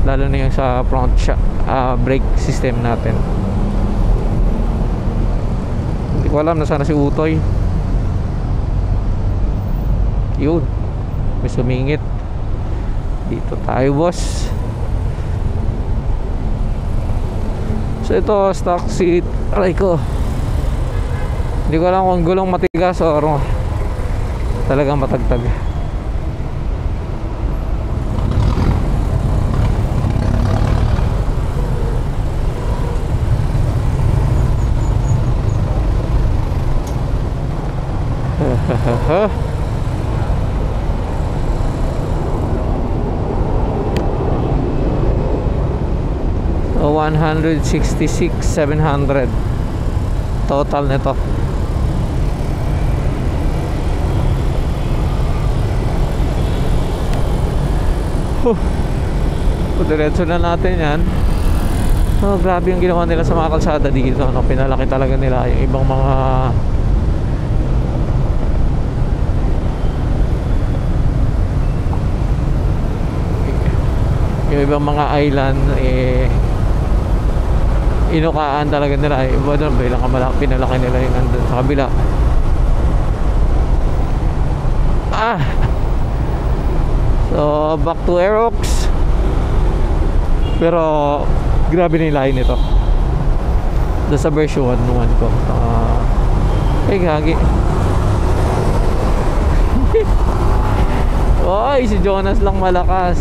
lalo na yung sa front brake system natin. Hindi ko alam na sana si Utoy. Yun, may sumingit. Dito tayo, boss. So ito, stock seat. Aray ko. Hindi ko alam kung gulong matigas o talagang matagtag. So 166,700 total nito. Diretso na natin yan. Oh, grabe yung ginawa nila sa mga kalsada dito, no? Pinalaki talaga nila yung ibang mga island, inukaan talaga nila. Iba doon, bilang pinalaki nila yung nandun sa kabila. So back to Aerox. Pero grabe na yung lahi nito. Doon sa version 1 ko. Gagi. Oy, si Jonas lang malakas.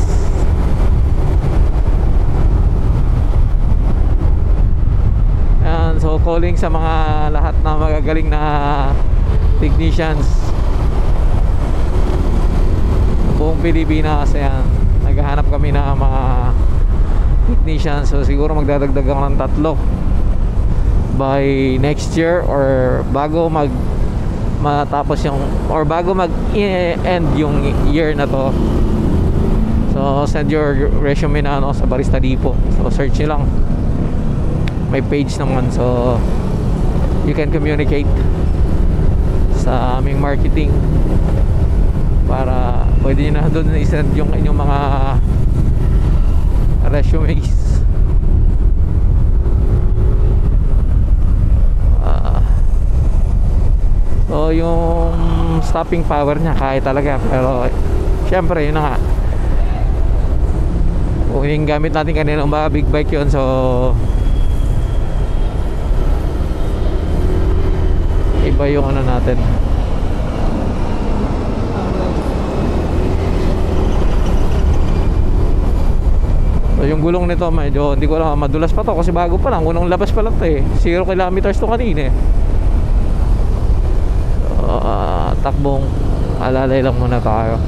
So calling sa mga lahat na magagaling na technicians buong Pilipinas. Ayan, naghahanap kami na mga technicians. So siguro magdadagdag ako ng 3 by next year, or bago matapos yung, or bago mag-end yung year na to. So send your resume na sa Barista Depot. So search nyo lang, may page naman, so you can communicate sa aming marketing para pwede nyo na doon i-send yung inyong mga resumes. So yung stopping power niya kaya talaga, pero syempre yun na nga, kung yung gamit natin kanina mga big bike yun, so iba yung ano natin. So yung gulong nito medyo hindi ko alam, madulas pa to kasi bago pa lang, unang labas pa lang to eh. 0 kilometers to kanina eh. So, takbong alalay lang muna tayo.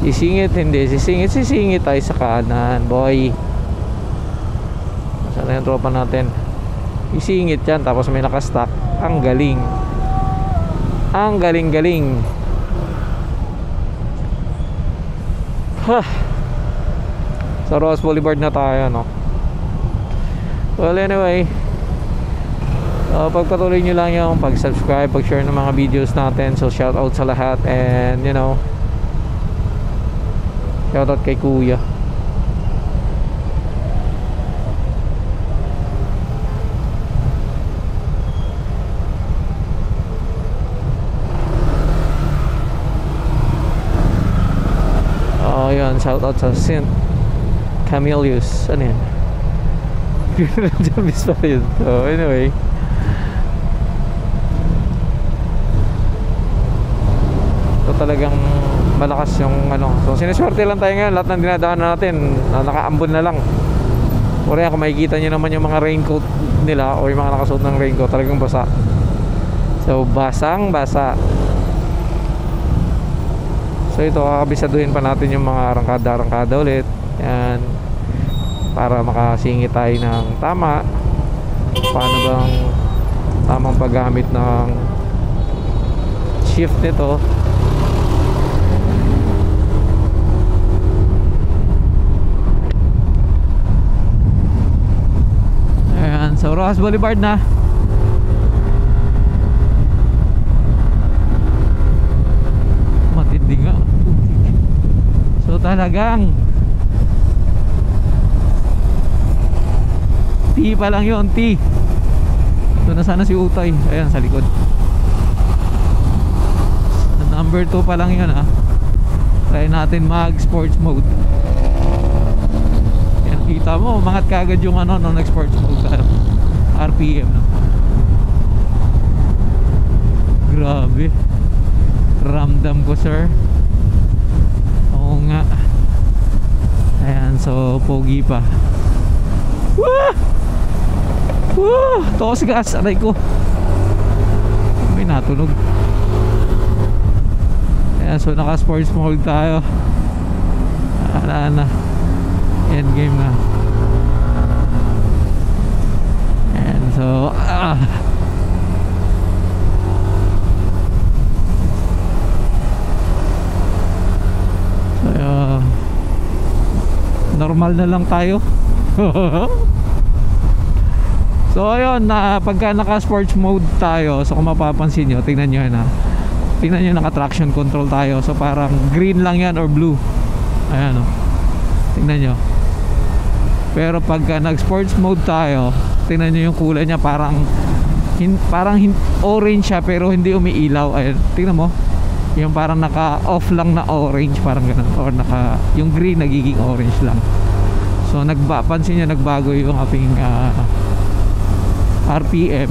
Sisingit tayo sa kanan, boy. Sana yung tropa natin. Isingit yan, tapos may nakastock. Ang galing. Ang galing-galing. Sa Ross Boulevard na tayo, no? Well, anyway, pagpatuloy nyo lang yung pag-subscribe, pag-share ng mga videos natin. So shout out sa lahat, and you know, shout out kay Kuya. Yun, shout out sa Saint Camillus. Ano yan? Jamis pa yun. So anyway, so talagang malakas yung ano. So siniswerte lang tayo ngayon, lahat ng dinadaanan natin nakaambon na lang. O rin kung makikita nyo naman yung mga raincoat nila, o yung mga nakasuot ng raincoat, talagang basa. So basang basa. So ito, kakabisaduhin pa natin yung mga arangkada ulit. Yan, para makasingit tayo ng tama. Paano bang tamang paggamit ng shift nito. Ayan, so Ross Boulevard na. Matindi nga. So talagang T pa lang yun, T. Ito na sana si Utay. Ayan, sa likod. Number 2 pa lang yun, ha. Try natin mag sports mode. Yan, kita mo, mangat kagad yung ano no, nag sports mode tayo. RPM no. Grabe. Ramdam ko, sir. Oo nga. Ayan, so pogi pa. Wah! Wah! Tokas gas, aray ko. May natunog. Ayan, so naka sports mode tayo. Wala na. End game na. Ayan, so normal na lang tayo. So ayun, pagka naka sports mode tayo, so kung mapapansin nyo, tingnan nyo yan ha. Tingnan nyo, naka traction control tayo. So parang green lang yan or blue. Ayan o, tingnan nyo. Pero pagka nag sports mode tayo, tingnan nyo yung kulay nya, parang orange siya pero hindi umiilaw. Ayan, tingnan mo, yung parang naka off lang na orange, parang ganun. Or naka, yung green nagiging orange lang. So pansin nyo, nagbago yung ating RPM.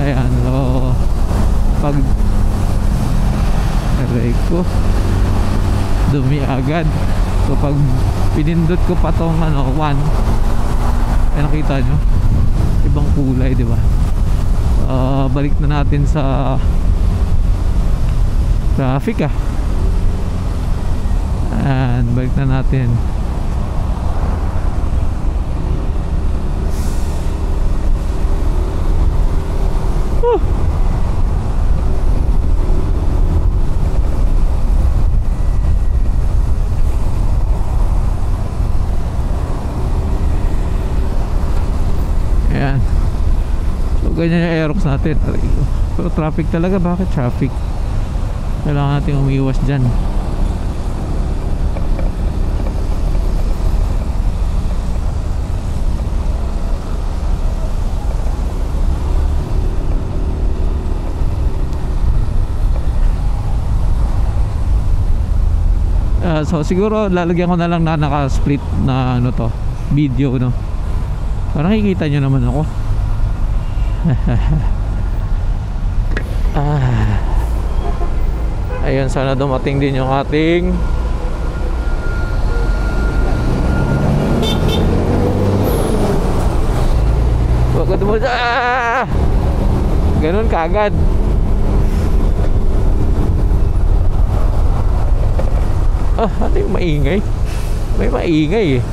Ayan, so pag aray ko, dumi agad. So pag pinindot ko pa tong 1, ay nakita nyo, ibang kulay, di ba? Balik na natin sa traffic and balik na natin. Ayan, so ganyan yung Aerox natin. Pero traffic talaga. Bakit traffic? Kailangan natin umiwas dyan. So siguro lalagyan ko na lang na naka-split na ano to, video no. Para nakikita nyo naman ako. Ayun, sana dumating din yung ating wag mo ganun kagad. Ano yung maingay? May maingay eh.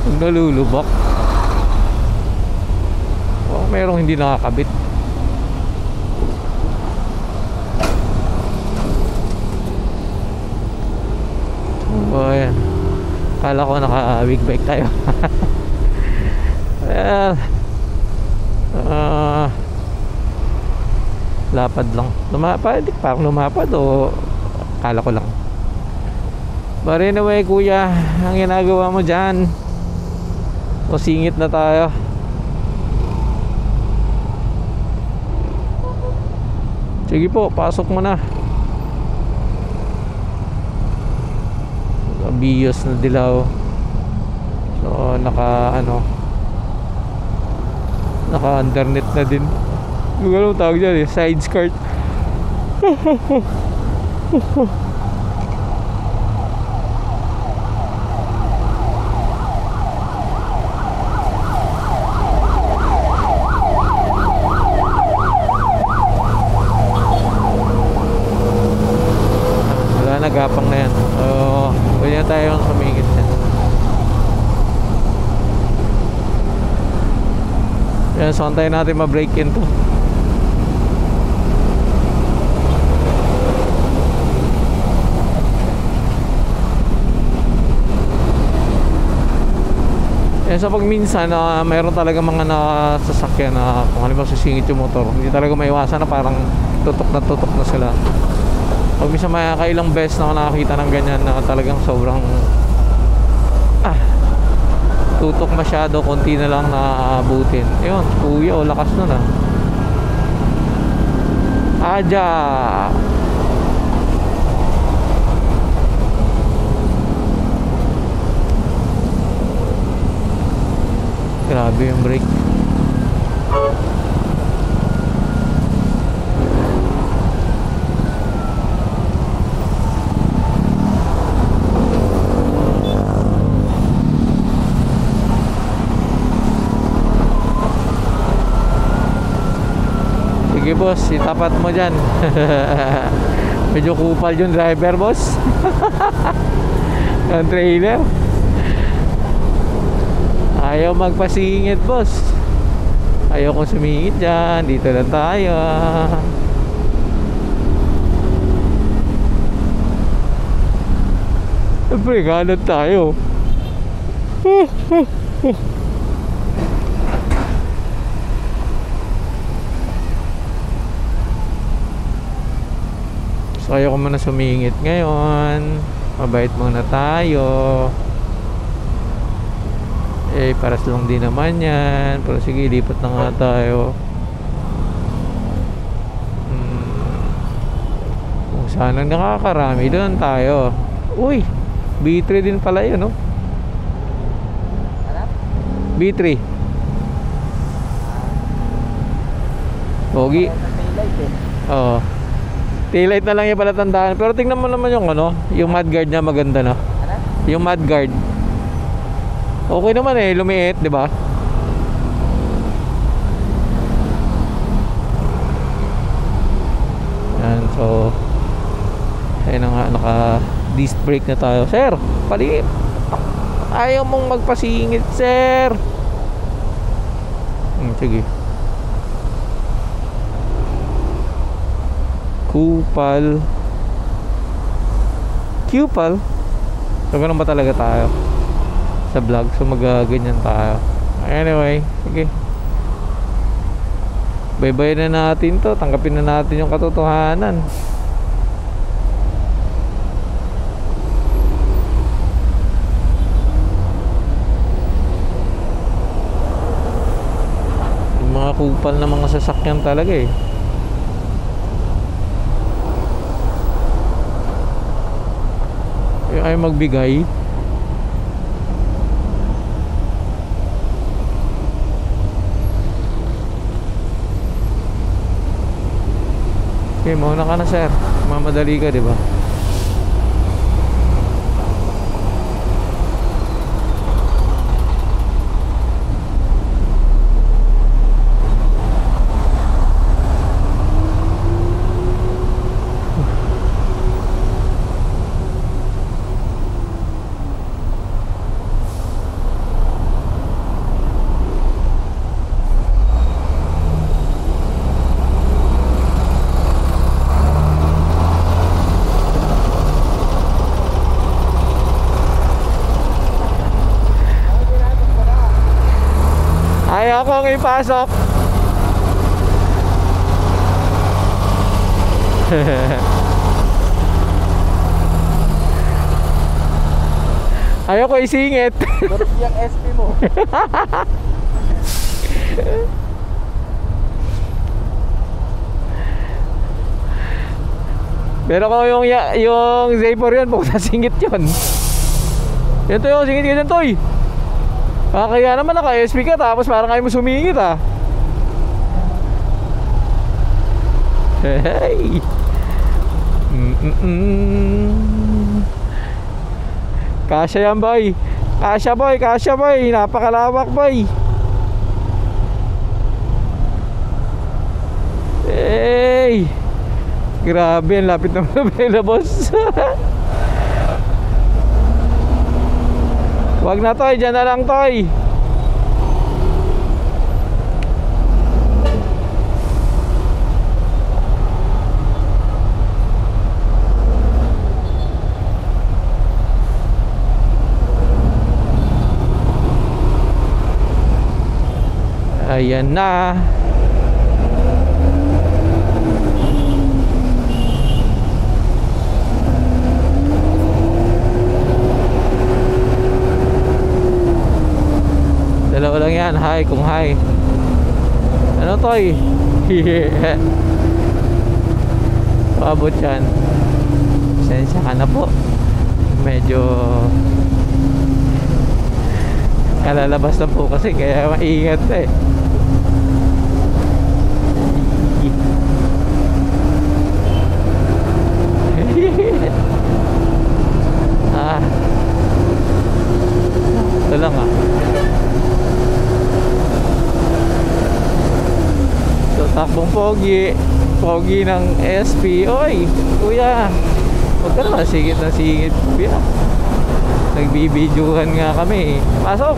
Pag nalulubak, merong hindi nakakabit. So ayan, kala ko naka big bike tayo. Well, lapad lang. Lumapad, parang lumapad o kala ko lang. But anyway kuya, ang ginagawa mo dyan, o singit na tayo. Sige po, pasok mo na. Bios na dilaw. So naka undernet na din. Anong tawag dyan eh, side skirt. Wala na, gapang na yan. Pwede na tayo sumingit yan. Yan, so antayin natin ma-break in to. So pag minsan mayroon talaga mga nasasakyan na kung halimbawa sisingit yung motor, hindi talaga maiwasan na parang tutok na sila. Pag minsan may kailang beses na nakakita ng ganyan na talagang sobrang tutok masyado, konti na lang na abutin. Ayun, kuya, lakas nun Aja. Grabe yung brake. Sige boss, itapat mo dyan. Medyo kupal yung driver boss. Ang trailer ayaw magpasingit boss. Ayaw kong sumingit dyan. Dito lang tayo. Siyempre ganun tayo. So ayaw ko muna sumingit ngayon. Mabait muna tayo. Eh paras lang din naman yan. Pero sige, lipat na nga tayo. Kung saan ang nakakarami, doon tayo. Uy, B3 din pala yun, no? B3 Pogi. Oo. Taillight na lang yung palatandaan. Pero tingnan mo naman yung ano, yung mudguard niya maganda na. Yung mudguard. Okay naman eh, lumiit, 'di ba? Yan, so ayun na nga, naka disc brake na tayo. Sir, palit. Ayaw mong magpasingit, sir. Sige. Kupal. Kupal. So ganun ba talaga tayo sa vlog? So magaganyan tayo. Anyway, sige. Bye-bye na natin to. Tanggapin na natin yung katotohanan. Yung mga kupal na mga sasakyan talaga eh. Ay magbigay. Okay, mauna ka na sir. Mamadali ka, di ba? Ayaw kong ipasok. Ayaw ko isingit. Ba't yung SP mo? Pero kung yung Zaypor yun, kung sasingit yun. Yan to yung singit ka dyan, Toy. Kaya naman naka-SP ka tapos parang ayaw mo sumingit ah. Hey. Kasya yan boy. Kasya boy, kasya boy. Napakalawak boy. Hey. Grabe, ang lapit naman na boss. Wag na Toy, dyan na lang Toy. Ayan na. Dalawa lang yan, hi kung hi. Ano Toy? paabot yan. Pasensya ka na po. Medyo kalalabas na po kasi kaya maingat eh. Ito lang so takbong pogi ng SP. Oy kuya, huwag ka naman singit na singit kuya, nagbibidyohan nga kami. Pasok.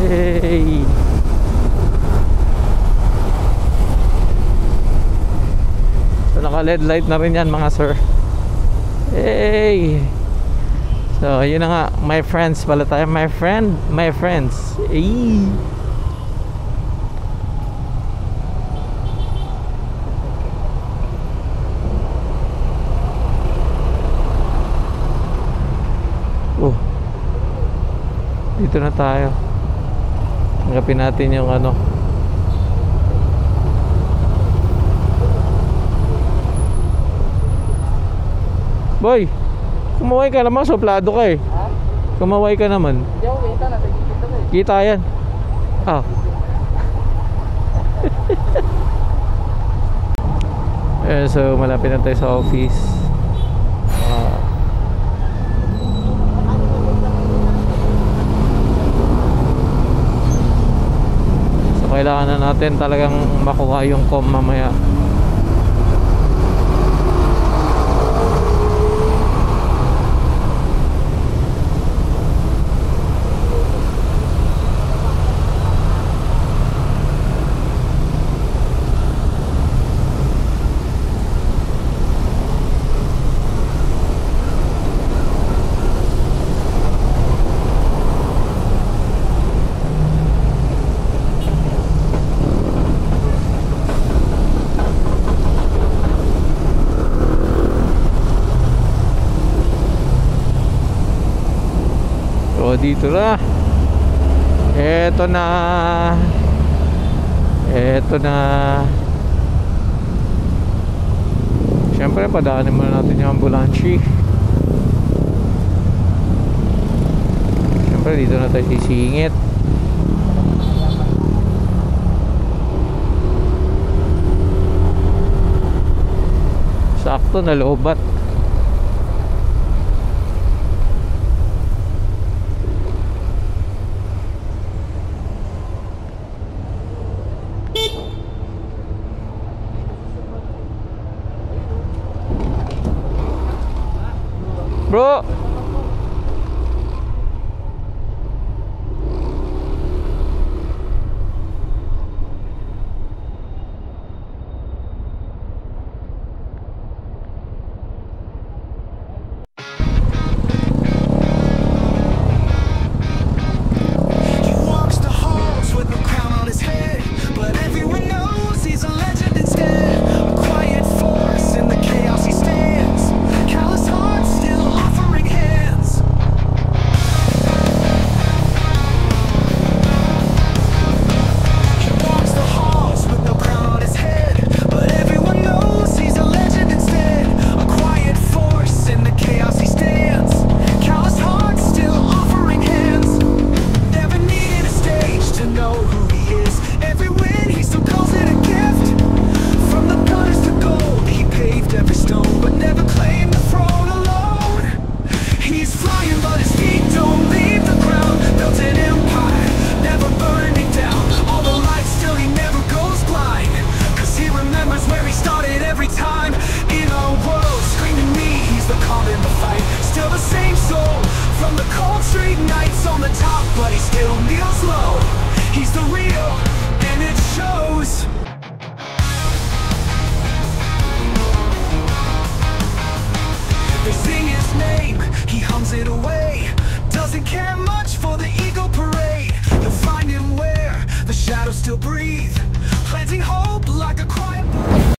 Hey. So naka LED light na rin yan mga sir. Hey. So yun na nga, my friends pala tayo. My friends. Hey. Oh. Dito na tayo. Tanggapin natin yung ano. Boy, kumaway ka naman, suplado ka eh. Ha? Kumaway ka naman. Hindi ako kita, nasa gilid ako eh. Kita yan. Ah. So malapit na tayo sa office. So kailangan na natin talagang makuha yung com mamaya. Dito na. Eto na. Siyempre padaanin muna natin yung ambulansya. Siyempre dito na tayo sisingit. Sakto na loobat. Bro. They sing his name, he hums it away. Doesn't care much for the